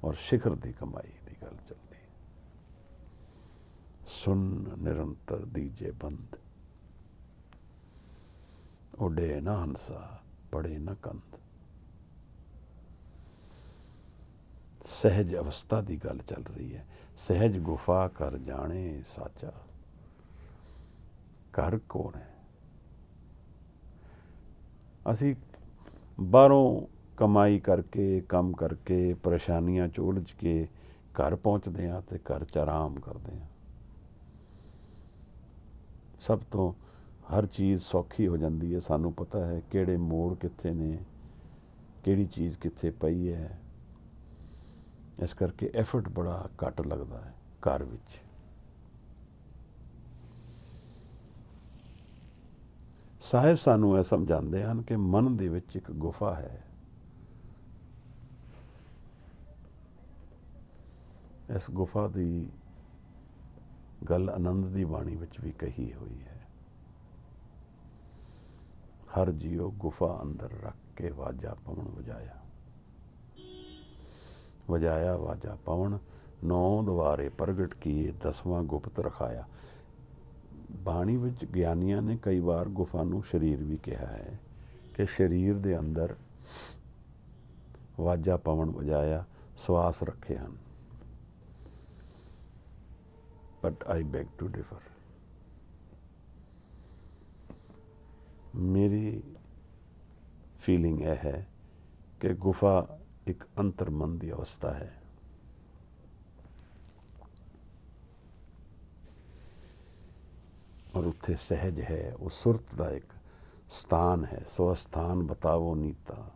Speaker 1: ਔਰ ਸਿਖਰ ਦੀ ਕਮਾਈ ਦੀ ਗੱਲ ਚੱਲਦੀ ਹੈ। ਸੁਨ ਨਿਰੰਤਰ ਦੀਜੇ ਬੰਦ, ਉੱਡੇ ਨਾ ਹੰਸਾ ਪੜੇ ਨਾ ਕੰਦ। ਸਹਿਜ ਅਵਸਥਾ ਦੀ ਗੱਲ ਚੱਲ ਰਹੀ ਹੈ। ਸਹਿਜ ਗੁਫਾ ਕਰ ਜਾਣੇ ਸਾਚਾ। ਘਰ ਕੌਣ ਹੈ? ਅਸੀਂ ਬਾਹਰੋਂ ਕਮਾਈ ਕਰਕੇ, ਕੰਮ ਕਰਕੇ, ਪਰੇਸ਼ਾਨੀਆਂ 'ਚ ਉਲਝ ਕੇ ਘਰ ਪਹੁੰਚਦੇ ਹਾਂ ਅਤੇ ਘਰ 'ਚ ਆਰਾਮ ਕਰਦੇ ਹਾਂ। ਸਭ ਤੋਂ ਹਰ ਚੀਜ਼ ਸੌਖੀ ਹੋ ਜਾਂਦੀ ਹੈ, ਸਾਨੂੰ ਪਤਾ ਹੈ ਕਿਹੜੇ ਮੋੜ ਕਿੱਥੇ ਨੇ, ਕਿਹੜੀ ਚੀਜ਼ ਕਿੱਥੇ ਪਈ ਹੈ। ਇਸ ਕਰਕੇ ਐਫਰਟ ਬੜਾ ਘੱਟ ਲੱਗਦਾ ਹੈ ਘਰ ਵਿੱਚ। ਸਾਹਿਬ ਸਾਨੂੰ ਇਹ ਸਮਝਾਉਂਦੇ ਹਨ ਕਿ ਮਨ ਦੇ ਵਿੱਚ ਇੱਕ ਗੁਫਾ ਹੈ। ਇਸ ਗੁਫਾ ਦੀ ਗੱਲ ਆਨੰਦ ਦੀ ਬਾਣੀ ਵਿੱਚ ਵੀ ਕਹੀ ਹੋਈ ਹੈ। ਹਰ ਜੀਓ ਗੁਫਾ ਅੰਦਰ ਰੱਖ ਕੇ ਵਾਜਾ ਪਵਨ ਵਜਾਇਆ, ਵਜਾਇਆ ਵਾਜਾ ਪਵਨ, 9 ਦੁਆਰੇ ਪ੍ਰਗਟ ਕੀਏ, 10ਵਾਂ ਗੁਪਤ ਰਖਾਇਆ। ਬਾਣੀ ਵਿੱਚ ਗਿਆਨੀਆਂ ਨੇ ਕਈ ਵਾਰ ਗੁਫਾ ਨੂੰ ਸਰੀਰ ਵੀ ਕਿਹਾ ਹੈ ਕਿ ਸਰੀਰ ਦੇ ਅੰਦਰ ਵਾਜਾ ਪਵਨ ਵਜਾਇਆ, ਸਵਾਸ ਰੱਖੇ ਹਨ। But I beg to differ. ਮੇਰੀ ਫੀਲਿੰਗ ਇਹ ਹੈ ਕਿ ਗੁਫਾ ਇੱਕ ਅੰਤਰਮਨ ਦੀ ਅਵਸਥਾ ਹੈ। ਔਰ ਉੱਥੇ ਸਹਿਜ ਹੈ, ਉਹ ਸੁਰਤ ਦਾ ਇੱਕ ਸਥਾਨ ਹੈ। ਸੋ ਸਥਾਨ ਬਤਾਵੋ ਨੀਤਾ,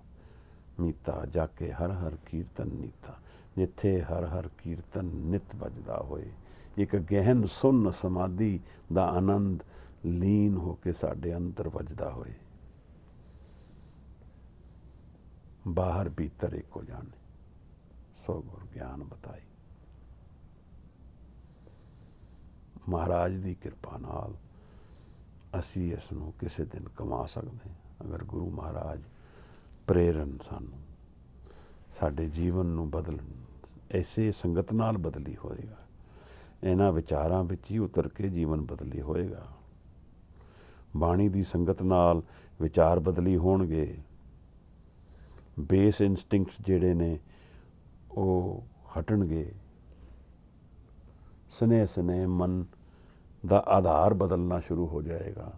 Speaker 1: ਮੀਤਾ ਜਾ ਕੇ ਹਰ ਹਰ ਕੀਰਤਨ ਨੀਤਾ। ਜਿੱਥੇ ਹਰ ਹਰ ਕੀਰਤਨ ਨਿਤ ਵੱਜਦਾ ਹੋਏ, ਇੱਕ ਗਹਿਨ ਸੁੰਨ ਸਮਾਧੀ ਦਾ ਆਨੰਦ ਲੀਨ ਹੋ ਕੇ ਸਾਡੇ ਅੰਦਰ ਵੱਜਦਾ ਹੋਏ। ਬਾਹਰ ਭੀਤਰ ਇੱਕੋ ਜਾਣੇ, ਸੋ ਗੁਰ ਗਿਆਨ ਬਤਾਈ। ਮਹਾਰਾਜ ਦੀ ਕਿਰਪਾ ਨਾਲ ਅਸੀਂ ਇਸ ਨੂੰ ਕਿਸੇ ਦਿਨ ਕਮਾ ਸਕਦੇ ਹਾਂ। ਅਗਰ ਗੁਰੂ ਮਹਾਰਾਜ ਪ੍ਰੇਰਨ ਸਾਨੂੰ, ਸਾਡੇ ਜੀਵਨ ਨੂੰ ਬਦਲਣ, ਐਸੇ ਸੰਗਤ ਨਾਲ ਬਦਲੀ ਹੋਏਗਾ, ਇਹਨਾਂ ਵਿਚਾਰਾਂ ਵਿੱਚ ਹੀ ਉਤਰ ਕੇ ਜੀਵਨ ਬਦਲੀ ਹੋਏਗਾ। ਬਾਣੀ ਦੀ ਸੰਗਤ ਨਾਲ ਵਿਚਾਰ ਬਦਲੀ ਹੋਣਗੇ। ਬੇਸ ਇਨਸਟਿੰਕਟਸ ਜਿਹੜੇ ਨੇ ਉਹ ਹਟਣਗੇ। ਸਨੇਹ ਸਨੇਹ ਮਨ ਦਾ ਆਧਾਰ ਬਦਲਣਾ ਸ਼ੁਰੂ ਹੋ ਜਾਏਗਾ।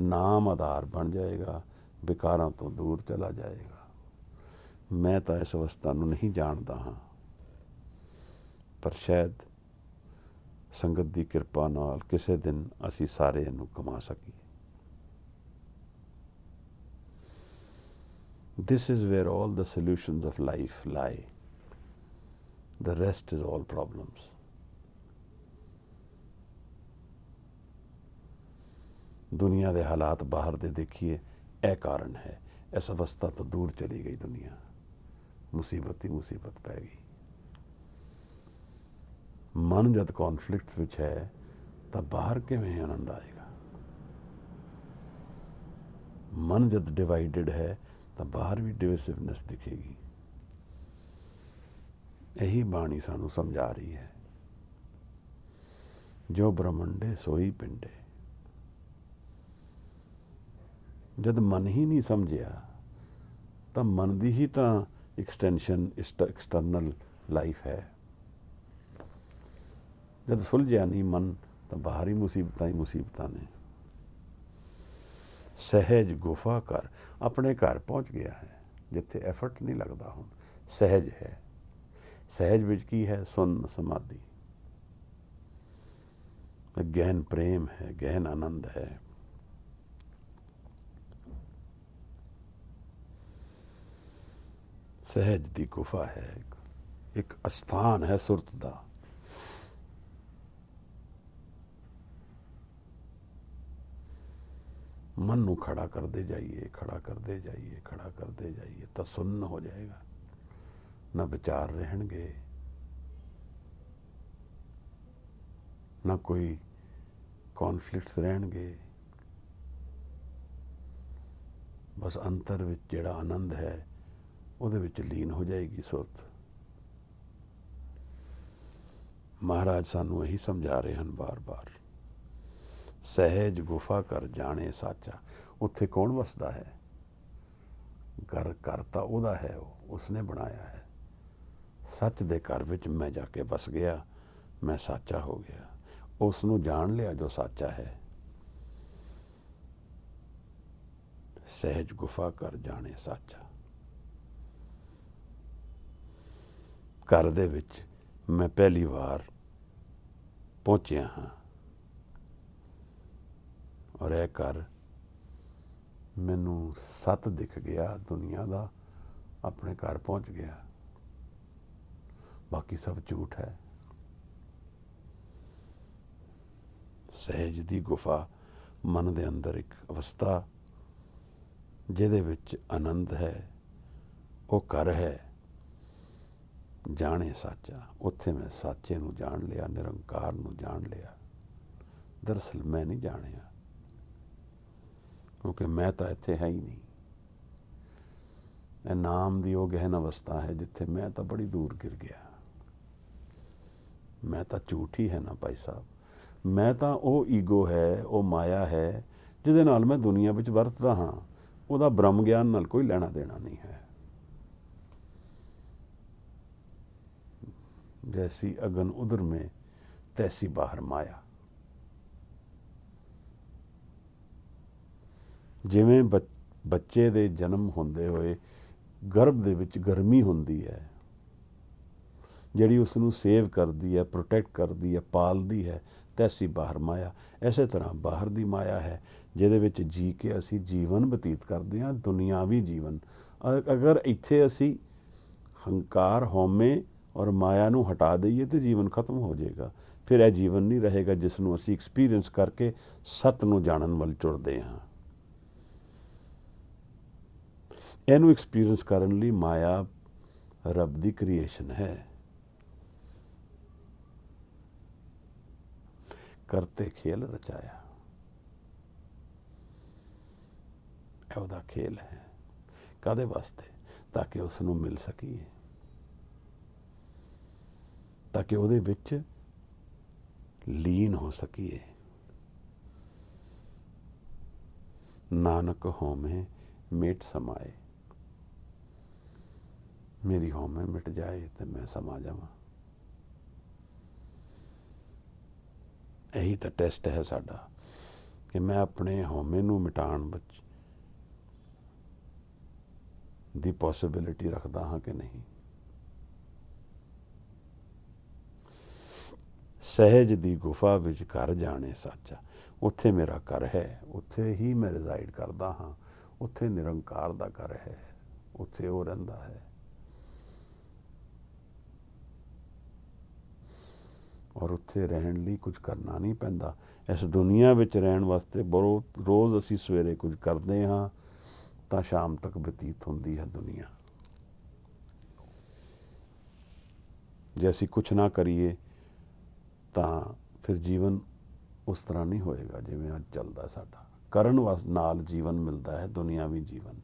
Speaker 1: ਨਾਮ ਆਧਾਰ ਬਣ ਜਾਏਗਾ, ਵਿਕਾਰਾਂ ਤੋਂ ਦੂਰ ਚਲਾ ਜਾਏਗਾ। ਮੈਂ ਤਾਂ ਇਸ ਅਵਸਥਾ ਨੂੰ ਨਹੀਂ ਜਾਣਦਾ ਹਾਂ, ਪਰ ਸ਼ਾਇਦ ਸੰਗਤ ਦੀ ਕਿਰਪਾ ਨਾਲ ਕਿਸੇ ਦਿਨ ਅਸੀਂ ਸਾਰੇ ਇਹਨੂੰ ਕਮਾ ਸਕੀਏ। This is where all the solutions of life lie. The rest is all problems. ਦੁਨੀਆ ਦੇ ਹਾਲਾਤ ਬਾਹਰ ਦੇ ਦੇਖੀਏ, ਇਹ ਕਾਰਨ ਹੈ। ਇਸ ਅਵਸਥਾ ਤੋਂ ਦੂਰ ਚਲੀ ਗਈ ਦੁਨੀਆ, ਮੁਸੀਬਤ ਹੀ ਮੁਸੀਬਤ ਪੈ ਗਈ। ਮਨ ਜਦ ਕੌਨਫਲਿਕਟ ਵਿੱਚ ਹੈ ਤਾਂ ਬਾਹਰ ਕਿਵੇਂ ਆਨੰਦ ਆਏਗਾ? ਮਨ ਜਦ ਡਿਵਾਈਡਡ ਹੈ ਤਾਂ ਬਾਹਰ ਵੀ ਡਿਵਿਸਿਵਨੈਸ ਦਿਖੇਗੀ। ਇਹੀ ਬਾਣੀ ਸਾਨੂੰ ਸਮਝਾ ਰਹੀ ਹੈ। ਜੋ ਬ੍ਰਹਮੰਡੇ ਸੋਈ ਪਿੰਡੇ। ਜਦ ਮਨ ਹੀ ਨਹੀਂ ਸਮਝਿਆ ਤਾਂ ਮਨ ਦੀ ਹੀ ਤਾਂ ਐਕਸਟੈਂਸ਼ਨ ਐਕਸਟਰਨਲ ਲਾਈਫ ਹੈ। ਜਦ ਸੁਲਝਿਆ ਨਹੀਂ ਮਨ ਤਾਂ ਬਾਹਰੀ ਮੁਸੀਬਤਾਂ ਹੀ ਮੁਸੀਬਤਾਂ ਨੇ। ਸਹਿਜ ਗੁਫਾ ਘਰ, ਆਪਣੇ ਘਰ ਪਹੁੰਚ ਗਿਆ ਹੈ ਜਿੱਥੇ ਐਫਰਟ ਨਹੀਂ ਲੱਗਦਾ। ਹੁਣ ਸਹਿਜ ਹੈ। ਸਹਿਜ ਵਿੱਚ ਕੀ ਹੈ? ਸੁੰਨ ਸਮਾਧੀ, ਗਹਿਨ ਪ੍ਰੇਮ ਹੈ, ਗਹਿਨ ਆਨੰਦ ਹੈ। ਸਹਿਜ ਦੀ ਗੁਫਾ ਹੈ, ਇੱਕ ਅਸਥਾਨ ਹੈ ਸੁਰਤ ਦਾ। ਮਨ ਨੂੰ ਖੜਾ ਕਰਦੇ ਜਾਈਏ, ਖੜਾ ਕਰਦੇ ਜਾਈਏ, ਖੜਾ ਕਰਦੇ ਜਾਈਏ ਤਾਂ ਸੁੰਨ ਹੋ ਜਾਏਗਾ। ਨਾ ਵਿਚਾਰ ਰਹਿਣਗੇ, ਨਾ ਕੋਈ ਕੌਨਫਲਿਕਟਸ ਰਹਿਣਗੇ। ਬਸ ਅੰਤਰ ਵਿੱਚ ਜਿਹੜਾ ਆਨੰਦ ਹੈ ਉਹਦੇ ਵਿੱਚ ਲੀਨ ਹੋ ਜਾਏਗੀ ਸੁਰਤ। ਮਹਾਰਾਜ ਸਾਨੂੰ ਇਹੀ ਸਮਝਾ ਰਹੇ ਹਨ ਬਾਰ-ਬਾਰ। ਸਹਿਜ ਗੁਫਾ ਘਰ ਜਾਣੇ ਸਾਚਾ। ਉੱਥੇ ਕੌਣ ਵਸਦਾ ਹੈ? ਘਰ ਤਾਂ ਉਹਦਾ ਹੈ, ਉਸਨੇ ਬਣਾਇਆ ਹੈ। ਸੱਚ ਦੇ ਘਰ ਵਿੱਚ ਮੈਂ ਜਾ ਕੇ ਵਸ ਗਿਆ, ਮੈਂ ਸਾਚਾ ਹੋ ਗਿਆ। ਉਸ ਨੂੰ ਜਾਣ ਲਿਆ ਜੋ ਸਾਚਾ ਹੈ। ਸਹਿਜ ਗੁਫਾ ਘਰ ਜਾਣੇ ਸਾਚਾ। ਘਰ ਦੇ ਵਿੱਚ ਮੈਂ ਪਹਿਲੀ ਵਾਰ ਪਹੁੰਚਿਆ ਹਾਂ ਔਰ ਇਹ ਘਰ ਮੈਨੂੰ ਸੱਤ ਦਿਖ ਗਿਆ ਦੁਨੀਆ ਦਾ। ਆਪਣੇ ਘਰ ਪਹੁੰਚ ਗਿਆ, ਬਾਕੀ ਸਭ ਝੂਠ ਹੈ। ਸਹਿਜ ਦੀ ਗੁਫਾ ਮਨ ਦੇ ਅੰਦਰ ਇੱਕ ਅਵਸਥਾ ਜਿਹਦੇ ਵਿੱਚ ਆਨੰਦ ਹੈ, ਉਹ ਘਰ ਹੈ। ਜਾਣੇ ਸਾਚਾ, ਉੱਥੇ ਮੈਂ ਸਾਚੇ ਨੂੰ ਜਾਣ ਲਿਆ, ਨਿਰੰਕਾਰ ਨੂੰ ਜਾਣ ਲਿਆ। ਦਰਅਸਲ ਮੈਂ ਨਹੀਂ ਜਾਣਿਆ, ਕਿਉਂਕਿ ਮੈਂ ਤਾਂ ਇੱਥੇ ਹੈ ਹੀ ਨਹੀਂ। ਇਹ ਨਾਮ ਦੀ ਉਹ ਗਹਿਨ ਅਵਸਥਾ ਹੈ ਜਿੱਥੇ ਮੈਂ ਤਾਂ ਬੜੀ ਦੂਰ ਗਿਰ ਗਿਆ। ਮੈਂ ਤਾਂ ਝੂਠ ਹੀ ਹੈ ਨਾ ਭਾਈ ਸਾਹਿਬ। ਮੈਂ ਤਾਂ ਉਹ ਈਗੋ ਹੈ, ਉਹ ਮਾਇਆ ਹੈ ਜਿਹਦੇ ਨਾਲ ਮੈਂ ਦੁਨੀਆ ਵਿੱਚ ਵਰਤਦਾ ਹਾਂ। ਉਹਦਾ ਬ੍ਰਹਮ ਗਿਆਨ ਨਾਲ ਕੋਈ ਲੈਣਾ ਦੇਣਾ ਨਹੀਂ ਹੈ। जैसी अगन उधर में तैसी बाहर माया। ਜਿਵੇਂ ਬੱਚੇ ਦੇ ਜਨਮ ਹੁੰਦੇ ਹੋਏ ਗਰਭ ਦੇ ਵਿੱਚ ਗਰਮੀ ਹੁੰਦੀ ਹੈ ਜਿਹੜੀ ਉਸ ਨੂੰ ਸੇਵ ਕਰਦੀ ਹੈ, ਪ੍ਰੋਟੈਕਟ ਕਰਦੀ ਹੈ, ਪਾਲਦੀ ਹੈ, ਤੈਸੀ ਬਾਹਰ ਮਾਇਆ। ਇਸੇ ਤਰ੍ਹਾਂ ਬਾਹਰ ਦੀ ਮਾਇਆ ਹੈ ਜਿਹਦੇ ਵਿੱਚ ਜੀ ਕੇ ਅਸੀਂ ਜੀਵਨ ਬਤੀਤ ਕਰਦੇ ਹਾਂ, ਦੁਨਿਆਵੀ ਜੀਵਨ। ਅਗਰ ਇੱਥੇ ਅਸੀਂ ਹੰਕਾਰ, ਹਉਮੈ ਔਰ ਮਾਇਆ ਨੂੰ ਹਟਾ ਦਈਏ ਤਾਂ ਜੀਵਨ ਖਤਮ ਹੋ ਜਾਏਗਾ। ਫਿਰ ਇਹ ਜੀਵਨ ਨਹੀਂ ਰਹੇਗਾ ਜਿਸ ਨੂੰ ਅਸੀਂ ਐਕਸਪੀਰੀਅੰਸ ਕਰਕੇ ਸੱਤ ਨੂੰ ਜਾਣਨ ਵੱਲ ਤੁਰਦੇ ਹਾਂ। ਇਹਨੂੰ ਐਕਸਪੀਰੀਅੰਸ ਕਰਨ ਲਈ ਮਾਇਆ ਰੱਬ ਦੀ ਕ੍ਰੀਏਸ਼ਨ ਹੈ। ਕਰਤੇ ਖੇਲ ਰਚਾਇਆ, ਇਹ ਉਹਦਾ ਖੇਲ ਹੈ। ਕਾਹਦੇ ਵਾਸਤੇ? ਤਾਂ ਕਿ ਉਸ ਨੂੰ ਮਿਲ ਸਕੀਏ, ਤਾਂ ਕਿ ਉਹਦੇ ਵਿੱਚ ਲੀਨ ਹੋ ਸਕੀਏ। ਨਾਨਕ ਹਉਮੈ ਮਿਟ ਸਮਾਏ। ਮੇਰੀ ਹਉਮੈ ਮਿਟ ਜਾਏ ਤੇ ਮੈਂ ਸਮਾ ਜਾਵਾਂ। ਇਹੀ ਤਾਂ ਟੈਸਟ ਹੈ ਸਾਡਾ ਕਿ ਮੈਂ ਆਪਣੇ ਹਉਮੈ ਨੂੰ ਮਿਟਾਉਣ ਵਿੱਚ ਦੀ ਪੋਸੀਬਿਲਿਟੀ ਰੱਖਦਾ ਹਾਂ ਕਿ ਨਹੀਂ। ਸਹਿਜ ਦੀ ਗੁਫਾ ਵਿੱਚ ਘਰ ਜਾਣੇ ਸਾਚਾ। ਉੱਥੇ ਮੇਰਾ ਘਰ ਹੈ, ਉੱਥੇ ਹੀ ਮੈਂ ਰਿਜ਼ਾਈਡ ਕਰਦਾ ਹਾਂ। ਉੱਥੇ ਨਿਰੰਕਾਰ ਦਾ ਘਰ ਹੈ, ਉੱਥੇ ਉਹ ਰਹਿੰਦਾ ਹੈ। ਔਰ ਉੱਥੇ ਰਹਿਣ ਲਈ ਕੁਝ ਕਰਨਾ ਨਹੀਂ ਪੈਂਦਾ। ਇਸ ਦੁਨੀਆ ਵਿੱਚ ਰਹਿਣ ਵਾਸਤੇ ਰੋਜ਼ ਅਸੀਂ ਸਵੇਰੇ ਕੁਝ ਕਰਦੇ ਹਾਂ ਤਾਂ ਸ਼ਾਮ ਤੱਕ ਬਤੀਤ ਹੁੰਦੀ ਹੈ ਦੁਨੀਆ। ਜੇ ਅਸੀਂ ਕੁਛ ਨਾ ਕਰੀਏ ਤਾਂ ਫਿਰ ਜੀਵਨ ਉਸ ਤਰ੍ਹਾਂ ਨਹੀਂ ਹੋਏਗਾ ਜਿਵੇਂ ਅੱਜ ਚੱਲਦਾ ਸਾਡਾ। ਕਰਨ ਨਾਲ ਜੀਵਨ ਮਿਲਦਾ ਹੈ, ਦੁਨਿਆਵੀ ਜੀਵਨ।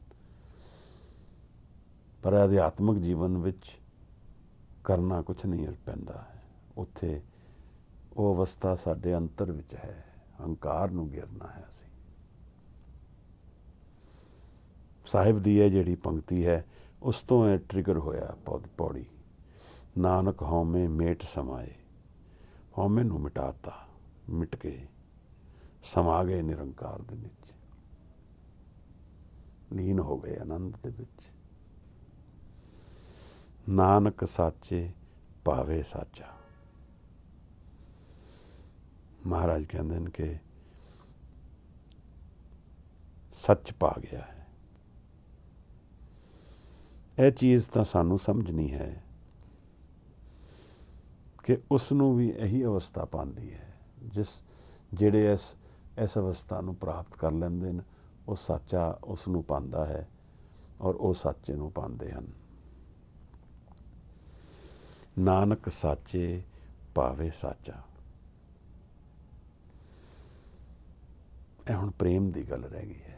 Speaker 1: ਪਰ ਅਧਿਆਤਮਿਕ ਜੀਵਨ ਵਿੱਚ ਕਰਨਾ ਕੁਛ ਨਹੀਂ ਪੈਂਦਾ ਹੈ। ਉੱਥੇ ਉਹ ਅਵਸਥਾ ਸਾਡੇ ਅੰਤਰ ਵਿੱਚ ਹੈ। ਹੰਕਾਰ ਨੂੰ ਗਿਰਨਾ ਹੈ ਅਸੀਂ। ਸਾਹਿਬ ਦੀ ਇਹ ਜਿਹੜੀ ਪੰਕਤੀ ਹੈ ਉਸ ਤੋਂ ਇਹ ਟ੍ਰਿਗਰ ਹੋਇਆ ਪੌੜੀ। ਨਾਨਕ ਹਉਮੈ ਮੇਟ ਸਮਾਏ, ਹਉਮੈ ਨੂੰ ਮਿਟਾਤਾ, ਮਿਟ ਕੇ ਸਮਾ ਗਏ ਨਿਰੰਕਾਰ ਦੇ ਵਿੱਚ, ਲੀਨ ਹੋ ਗਏ ਆਨੰਦ ਦੇ ਵਿੱਚ। ਨਾਨਕ ਸਾਚੇ ਭਾਵੇ ਸਾਚਾ। ਮਹਾਰਾਜ ਕਹਿੰਦੇ ਨੇ ਕਿ ਸੱਚ ਪਾ ਗਿਆ ਹੈ। ਇਹ ਚੀਜ਼ ਤਾਂ ਸਾਨੂੰ ਸਮਝਣੀ ਹੈ ਕਿ ਉਸ ਨੂੰ ਵੀ ਇਹੀ ਅਵਸਥਾ ਪਾਉਂਦੀ ਹੈ। ਜਿਹੜੇ ਇਸ ਅਵਸਥਾ ਨੂੰ ਪ੍ਰਾਪਤ ਕਰ ਲੈਂਦੇ ਨੇ, ਉਹ ਸਾਚਾ ਉਸ ਨੂੰ ਪਾਉਂਦਾ ਹੈ ਔਰ ਉਹ ਸਾਚੇ ਨੂੰ ਪਾਉਂਦੇ ਹਨ। ਨਾਨਕ ਸਾਚੇ ਭਾਵੇ ਸਾਚਾ। ਇਹ ਹੁਣ ਪ੍ਰੇਮ ਦੀ ਗੱਲ ਰਹਿ ਗਈ ਹੈ।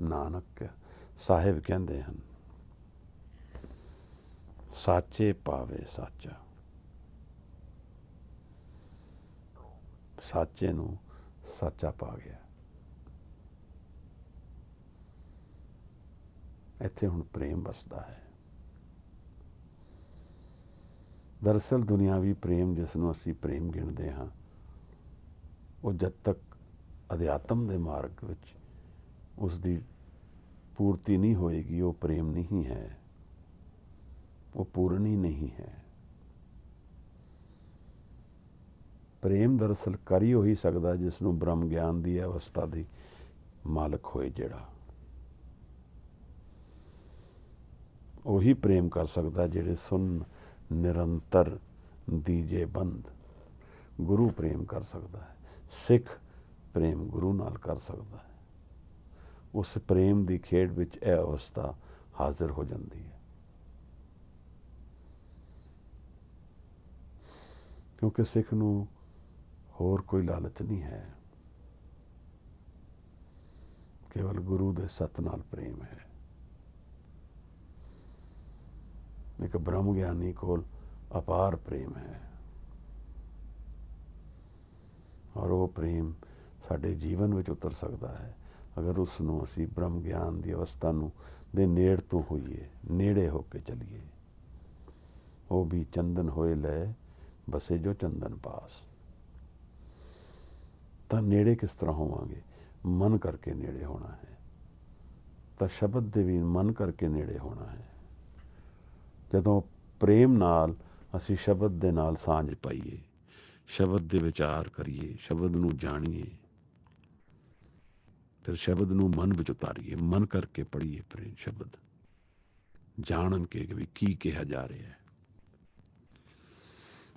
Speaker 1: ਨਾਨਕ ਸਾਹਿਬ ਕਹਿੰਦੇ ਹਨ ਸਾਚੇ ਭਾਵੇ ਸਾਚਾ। ਸਾਚੇ ਨੂੰ ਸਾਚਾ ਪਾ ਗਿਆ। ਇੱਥੇ ਹੁਣ ਪ੍ਰੇਮ ਵਸਦਾ ਹੈ। ਦਰਅਸਲ ਦੁਨਿਆਵੀ ਪ੍ਰੇਮ ਜਿਸ ਨੂੰ ਅਸੀਂ ਪ੍ਰੇਮ ਗਿਣਦੇ ਹਾਂ, ਉਹ ਜਦ ਤੱਕ ਅਧਿਆਤਮ ਦੇ ਮਾਰਗ ਵਿੱਚ ਉਸ ਦੀ ਪੂਰਤੀ ਨਹੀਂ ਹੋਏਗੀ, ਉਹ ਪ੍ਰੇਮ ਨਹੀਂ ਹੈ, ਉਹ ਪੂਰਨ ਹੀ ਨਹੀਂ ਹੈ। ਪ੍ਰੇਮ ਦਰਅਸਲ ਕਰ ਹੀ ਉਹੀ ਸਕਦਾ ਜਿਸ ਨੂੰ ਬ੍ਰਹਮ ਗਿਆਨ ਦੀ ਅਵਸਥਾ ਦੀ ਮਾਲਕ ਹੋਏ। ਜਿਹੜਾ ਉਹੀ ਪ੍ਰੇਮ ਕਰ ਸਕਦਾ ਜਿਹੜੇ ਸੁਨ ਨਿਰੰਤਰ ਦੀਜੇ ਬੰਦ। ਗੁਰੂ ਪ੍ਰੇਮ ਕਰ ਸਕਦਾ ਹੈ, ਸਿੱਖ ਪ੍ਰੇਮ ਗੁਰੂ ਨਾਲ ਕਰ ਸਕਦਾ ਹੈ। ਉਸ ਪ੍ਰੇਮ ਦੀ ਖੇਡ ਵਿੱਚ ਇਹ ਅਵਸਥਾ ਹਾਜ਼ਰ ਹੋ ਜਾਂਦੀ ਹੈ, ਕਿਉਂਕਿ ਸਿੱਖ ਨੂੰ ਹੋਰ ਕੋਈ ਲਾਲਚ ਨਹੀਂ ਹੈ, ਕੇਵਲ ਗੁਰੂ ਦੇ ਸਤ ਨਾਲ ਪ੍ਰੇਮ ਹੈ। ਇੱਕ ਬ੍ਰਹਮ ਗਿਆਨੀ ਕੋਲ ਅਪਾਰ ਪ੍ਰੇਮ ਹੈ ਔਰ ਉਹ ਪ੍ਰੇਮ ਸਾਡੇ ਜੀਵਨ ਵਿੱਚ ਉਤਰ ਸਕਦਾ ਹੈ ਅਗਰ ਉਸ ਨੂੰ ਅਸੀਂ ਬ੍ਰਹਮ ਗਿਆਨ ਦੀ ਅਵਸਥਾ ਨੂੰ ਦੇ ਨੇੜ ਤੋਂ ਹੋਈਏ, ਨੇੜੇ ਹੋ ਕੇ ਚਲੀਏ। ਉਹ ਵੀ ਚੰਦਨ ਹੋਏ ਲੈ ਬਸੇ ਜੋ ਚੰਦਨ ਪਾਸ। ਤਾਂ ਨੇੜੇ ਕਿਸ ਤਰ੍ਹਾਂ ਹੋਵਾਂਗੇ? ਮਨ ਕਰਕੇ ਨੇੜੇ ਹੋਣਾ ਹੈ। ਤਾਂ ਸ਼ਬਦ ਦੇ ਵੀ ਮਨ ਕਰਕੇ ਨੇੜੇ ਹੋਣਾ ਹੈ। ਜਦੋਂ ਪ੍ਰੇਮ ਨਾਲ ਅਸੀਂ ਸ਼ਬਦ ਦੇ ਨਾਲ ਸਾਂਝ ਪਾਈਏ, ਸ਼ਬਦ ਦੇ ਵਿਚਾਰ ਕਰੀਏ, ਸ਼ਬਦ ਨੂੰ ਜਾਣੀਏ, ਫਿਰ ਸ਼ਬਦ ਨੂੰ ਮਨ ਵਿੱਚ ਉਤਾਰੀਏ, ਮਨ ਕਰਕੇ ਪੜ੍ਹੀਏ ਪ੍ਰੇਮ ਸ਼ਬਦ, ਜਾਣਨ ਕੇ ਵੀ ਕੀ ਕਿਹਾ ਜਾ ਰਿਹਾ ਹੈ,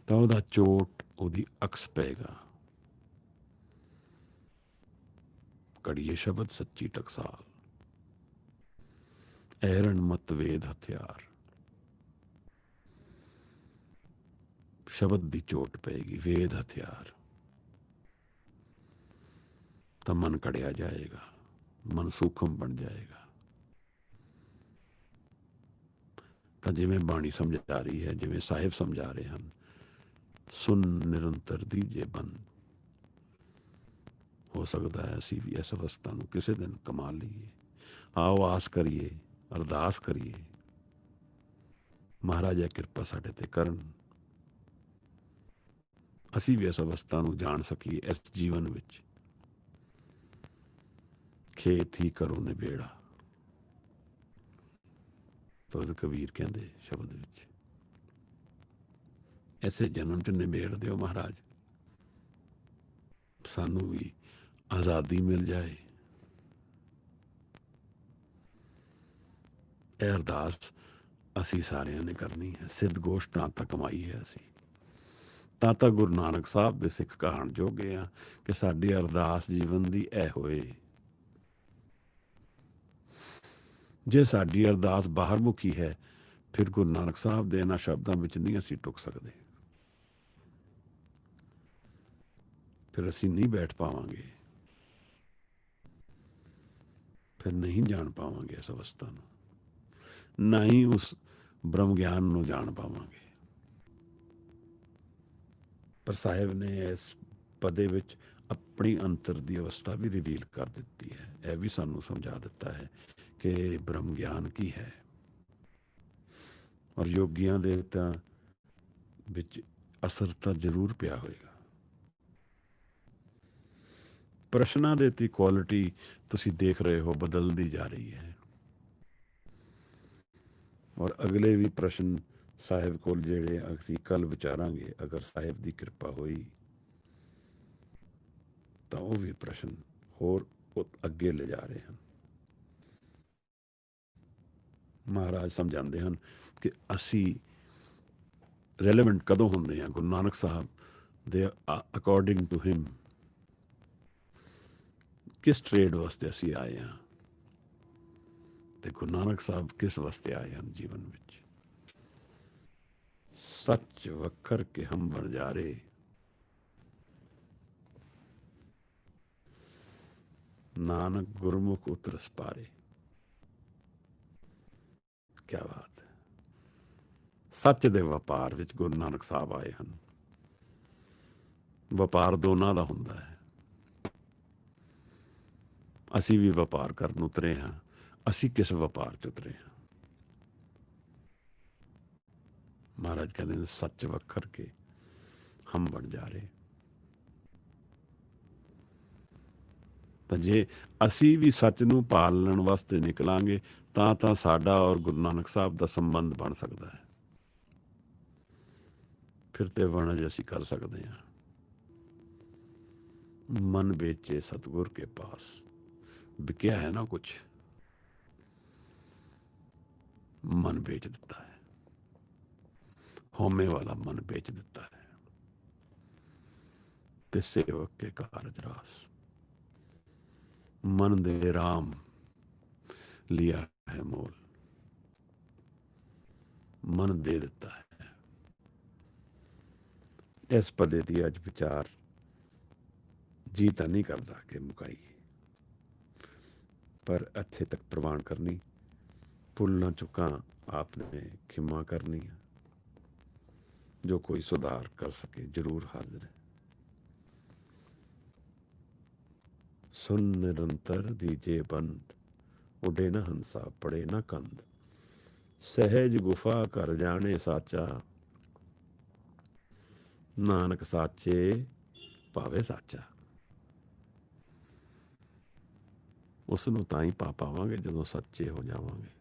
Speaker 1: ਤਾਂ ਉਹਦਾ ਚੋਟ ਉਹਦੀ ਅਕਸ ਪਏਗਾ। ਕੜੀਏ ਸ਼ਬਦ ਸੱਚੀ ਟਕਸਾਲ, ਐਰਨ ਮਤ ਵੇਦ ਹਥਿਆਰ। ਸ਼ਬਦ ਦੀ ਚੋਟ ਪਏਗੀ, ਵੇਦ ਹਥਿਆਰ, ਤਾਂ ਮਨ ਕੜਿਆ ਜਾਏਗਾ, ਮਨ ਸੂਖਮ ਬਣ ਜਾਏਗਾ। ਤਾਂ ਜਿਵੇਂ ਬਾਣੀ ਸਮਝਾ ਰਹੀ ਹੈ, ਜਿਵੇਂ ਸਾਹਿਬ ਸਮਝਾ ਰਹੇ ਹਨ, ਸੁਨ ਨਿਰੰਤਰ ਦੀਜੇ ਬੰਦ। ਹੋ ਸਕਦਾ ਹੈ ਅਸੀਂ ਵੀ ਇਸ ਅਵਸਥਾ ਨੂੰ ਕਿਸੇ ਦਿਨ ਕਮਾ ਲਈਏ। ਆਓ ਆਸ ਕਰੀਏ, ਅਰਦਾਸ ਕਰੀਏ, ਮਹਾਰਾਜਾ ਕਿਰਪਾ ਸਾਡੇ ਤੇ ਕਰਨ, ਅਸੀਂ ਵੀ ਇਸ ਅਵਸਥਾ ਨੂੰ ਜਾਣ ਸਕੀਏ। ਇਸ ਜੀਵਨ ਵਿੱਚ ਖੇਤ ਹੀ ਕਰੋ ਨਿਬੇੜਾ, ਤਦ ਕਬੀਰ ਕਹਿੰਦੇ ਸ਼ਬਦ ਵਿੱਚ, ਐਸੇ ਜਨਮ 'ਚ ਨਿਬੇੜ ਦਿਓ ਮਹਾਰਾਜ, ਸਾਨੂੰ ਵੀ ਆਜ਼ਾਦੀ ਮਿਲ ਜਾਏ। ਇਹ ਅਰਦਾਸ ਅਸੀਂ ਸਾਰਿਆਂ ਨੇ ਕਰਨੀ ਹੈ। ਸਿੱਧ ਗੋਸ਼ ਤਾਂ ਕਮਾਈ ਹੈ ਅਸੀਂ, ਤਾਂ ਗੁਰੂ ਨਾਨਕ ਸਾਹਿਬ ਦੇ ਸਿੱਖ ਕਹਾਣ ਜੋਗੇ ਆ ਕਿ ਸਾਡੀ ਅਰਦਾਸ ਜੀਵਨ ਦੀ ਇਹ ਹੋਏ। ਜੇ ਸਾਡੀ ਅਰਦਾਸ ਬਾਹਰ ਮੁਖੀ ਹੈ, ਫਿਰ ਗੁਰੂ ਨਾਨਕ ਸਾਹਿਬ ਦੇ ਇਹਨਾਂ ਸ਼ਬਦਾਂ ਵਿੱਚ ਨਹੀਂ ਅਸੀਂ ਟੁਕ ਸਕਦੇ, ਫਿਰ ਅਸੀਂ ਨਹੀਂ ਬੈਠ ਪਾਵਾਂਗੇ, ਫਿਰ ਨਹੀਂ ਜਾਣ ਪਾਵਾਂਗੇ ਇਸ ਅਵਸਥਾ ਨੂੰ, ਨਾ ਹੀ ਉਸ ਬ੍ਰਹਮ ਗਿਆਨ ਨੂੰ ਜਾਣ ਪਾਵਾਂਗੇ। ਪਰ ਸਾਹਿਬ ਨੇ ਇਸ ਪਦੇ ਵਿੱਚ ਆਪਣੀ ਅੰਤਰ ਦੀ ਅਵਸਥਾ ਵੀ ਰਿਵੀਲ ਕਰ ਦਿੱਤੀ ਹੈ। ਇਹ ਵੀ ਸਾਨੂੰ ਸਮਝਾ ਦਿੱਤਾ ਹੈ ਕਿ ਬ੍ਰਹਮ ਗਿਆਨ ਕੀ ਹੈ। ਔਰ ਯੋਗੀਆਂ ਦੇ ਤਾਂ ਵਿੱਚ ਅਸਰ ਤਾਂ ਜ਼ਰੂਰ ਪਿਆ ਹੋਏਗਾ। ਪ੍ਰਸ਼ਨਾਂ ਦੇ ਦੀ ਕੁਆਲਿਟੀ ਤੁਸੀਂ ਦੇਖ ਰਹੇ ਹੋ ਬਦਲਦੀ ਜਾ ਰਹੀ ਹੈ। ਔਰ ਅਗਲੇ ਵੀ ਪ੍ਰਸ਼ਨ ਸਾਹਿਬ ਕੋਲ ਜਿਹੜੇ ਅਸੀਂ ਕੱਲ ਵਿਚਾਰਾਂਗੇ, ਅਗਰ ਸਾਹਿਬ ਦੀ ਕਿਰਪਾ ਹੋਈ ਤਾਂ ਉਹ ਵੀ ਪ੍ਰਸ਼ਨ ਹੋਰ ਅੱਗੇ ਲੈ ਜਾ ਰਹੇ ਹਨ। ਮਹਾਰਾਜ ਸਮਝਾਉਂਦੇ ਹਨ ਕਿ ਅਸੀਂ ਰੈਲੇਵੈਂਟ ਕਦੋਂ ਹੁੰਦੇ ਹਾਂ। ਗੁਰੂ ਨਾਨਕ ਸਾਹਿਬ ਦੇ ਅਕੋਰਡਿੰਗ ਟੂ ਹਿਮ ਕਿਸ ਟ੍ਰੇਡ ਵਾਸਤੇ ਅਸੀਂ ਆਏ ਹਾਂ, ਤੇ ਗੁਰੂ ਨਾਨਕ ਸਾਹਿਬ ਕਿਸ ਵਾਸਤੇ ਆਏ ਹਨ ਜੀਵਨ ਵਿੱਚ। ਸੱਚ ਵਖਰ ਕੇ ਹਮ ਬਣ ਜਾ ਰਹੇ, ਨਾਨਕ ਗੁਰਮੁਖ ਉਤਰਸ ਪਾਰੇ। ਕਿਆ ਬਾਤ ਹੈ। ਸੱਚ ਦੇ ਵਪਾਰ ਵਿੱਚ ਗੁਰੂ ਨਾਨਕ ਸਾਹਿਬ ਆਏ ਹਨ। ਵਪਾਰ ਦੋਨਾਂ ਦਾ ਹੁੰਦਾ ਹੈ। ਅਸੀਂ ਵੀ ਵਪਾਰ ਕਰਨ ਉਤਰੇ ਹਾਂ। ਅਸੀਂ ਕਿਸ ਵਪਾਰ 'ਚ ਉਤਰੇ ਹਾਂ। ਮਹਾਰਾਜ ਕਹਿੰਦੇ ਨੇ ਸੱਚ ਵਖਰ ਕੇ ਹਮ ਬਣ ਜਾ ਰਹੇ। ਤਾਂ ਜੇ ਅਸੀਂ ਵੀ ਸੱਚ ਨੂੰ ਪਾਲਣ ਵਾਸਤੇ ਨਿਕਲਾਂਗੇ ਤਾਂ ਸਾਡਾ ਔਰ ਗੁਰੂ ਨਾਨਕ ਸਾਹਿਬ ਦਾ ਸੰਬੰਧ ਬਣ ਸਕਦਾ ਹੈ। ਫਿਰ ਤੇ ਵਣਜ ਅਸੀਂ ਕਰ ਸਕਦੇ ਹਾਂ। ਮਨ ਵੇਚੇ ਸਤਿਗੁਰ ਕੇ ਪਾਸ, ਵਿਕਿਆ ਹੈ ਨਾ ਕੁਛ, ਮਨ ਵੇਚ ਦਿੱਤਾ ਹੈ। ਹਉਮੈ ਵਾਲਾ ਮਨ ਵੇਚ ਦਿੱਤਾ ਹੈ। ਤੇ ਸੇਵਕ ਕੇ ਕਾਰਜ ਰਾਸ, मन दे राम लिया है मोल, मन दे ਦਿੱਤਾ ਹੈ। ਇਸ ਪਦੇ ਦੀ ਅੱਜ ਵਿਚਾਰ ਜੀ ਤਾਂ ਨਹੀਂ ਕਰਦਾ ਕਿ ਮੁਕਾਈਏ, ਪਰ ਇੱਥੇ ਤੱਕ ਪ੍ਰਵਾਨ ਕਰਨੀ। ਭੁੱਲਣਾ ਚੁੱਕਾਂ आपने ਖਿਮਾ ਕਰਨੀ ਹੈ। ਜੋ ਕੋਈ ਸੁਧਾਰ ਕਰ ਸਕੇ ਜ਼ਰੂਰ ਹਾਜ਼ਰ ਹੈ। सुन निरंतर दीजे बंद, उडे न हंसा पड़े न कंद, सहज गुफा कर जाने साचा, नानक साचे पावे साचा। ਉਸ ਨੂੰ ਤਾਂ ਹੀ ਪਾ ਪਾਵਾਂਗੇ ਜਦੋਂ ਸੱਚੇ ਹੋ ਜਾਵਾਂਗੇ,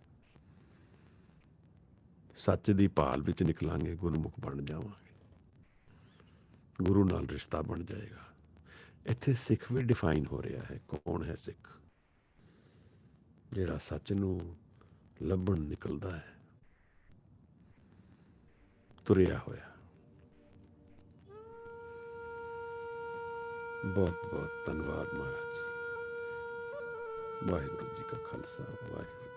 Speaker 1: ਸੱਚ ਦੀ ਭਾਲ ਵਿੱਚ ਨਿਕਲਾਂਗੇ, ਗੁਰਮੁਖ ਬਣ ਜਾਵਾਂਗੇ, ਗੁਰੂ ਨਾਲ ਰਿਸ਼ਤਾ ਬਣ ਜਾਏਗਾ। ਇੱਥੇ ਸਿੱਖ ਵੀ ਡਿਫਾਈਨ ਹੋ ਰਿਹਾ ਹੈ। ਕੌਣ ਹੈ ਸਿੱਖ? ਜਿਹੜਾ ਸੱਚ ਨੂੰ ਲੱਭਣ ਨਿਕਲਦਾ ਹੈ, ਤੁਰਿਆ ਹੋਇਆ। ਬਹੁਤ ਬਹੁਤ ਧੰਨਵਾਦ ਮਹਾਰਾਜ ਜੀ। ਵਾਹਿਗੁਰੂ ਜੀ ਕਾ ਖਾਲਸਾ, ਵਾਹਿਗੁਰੂ।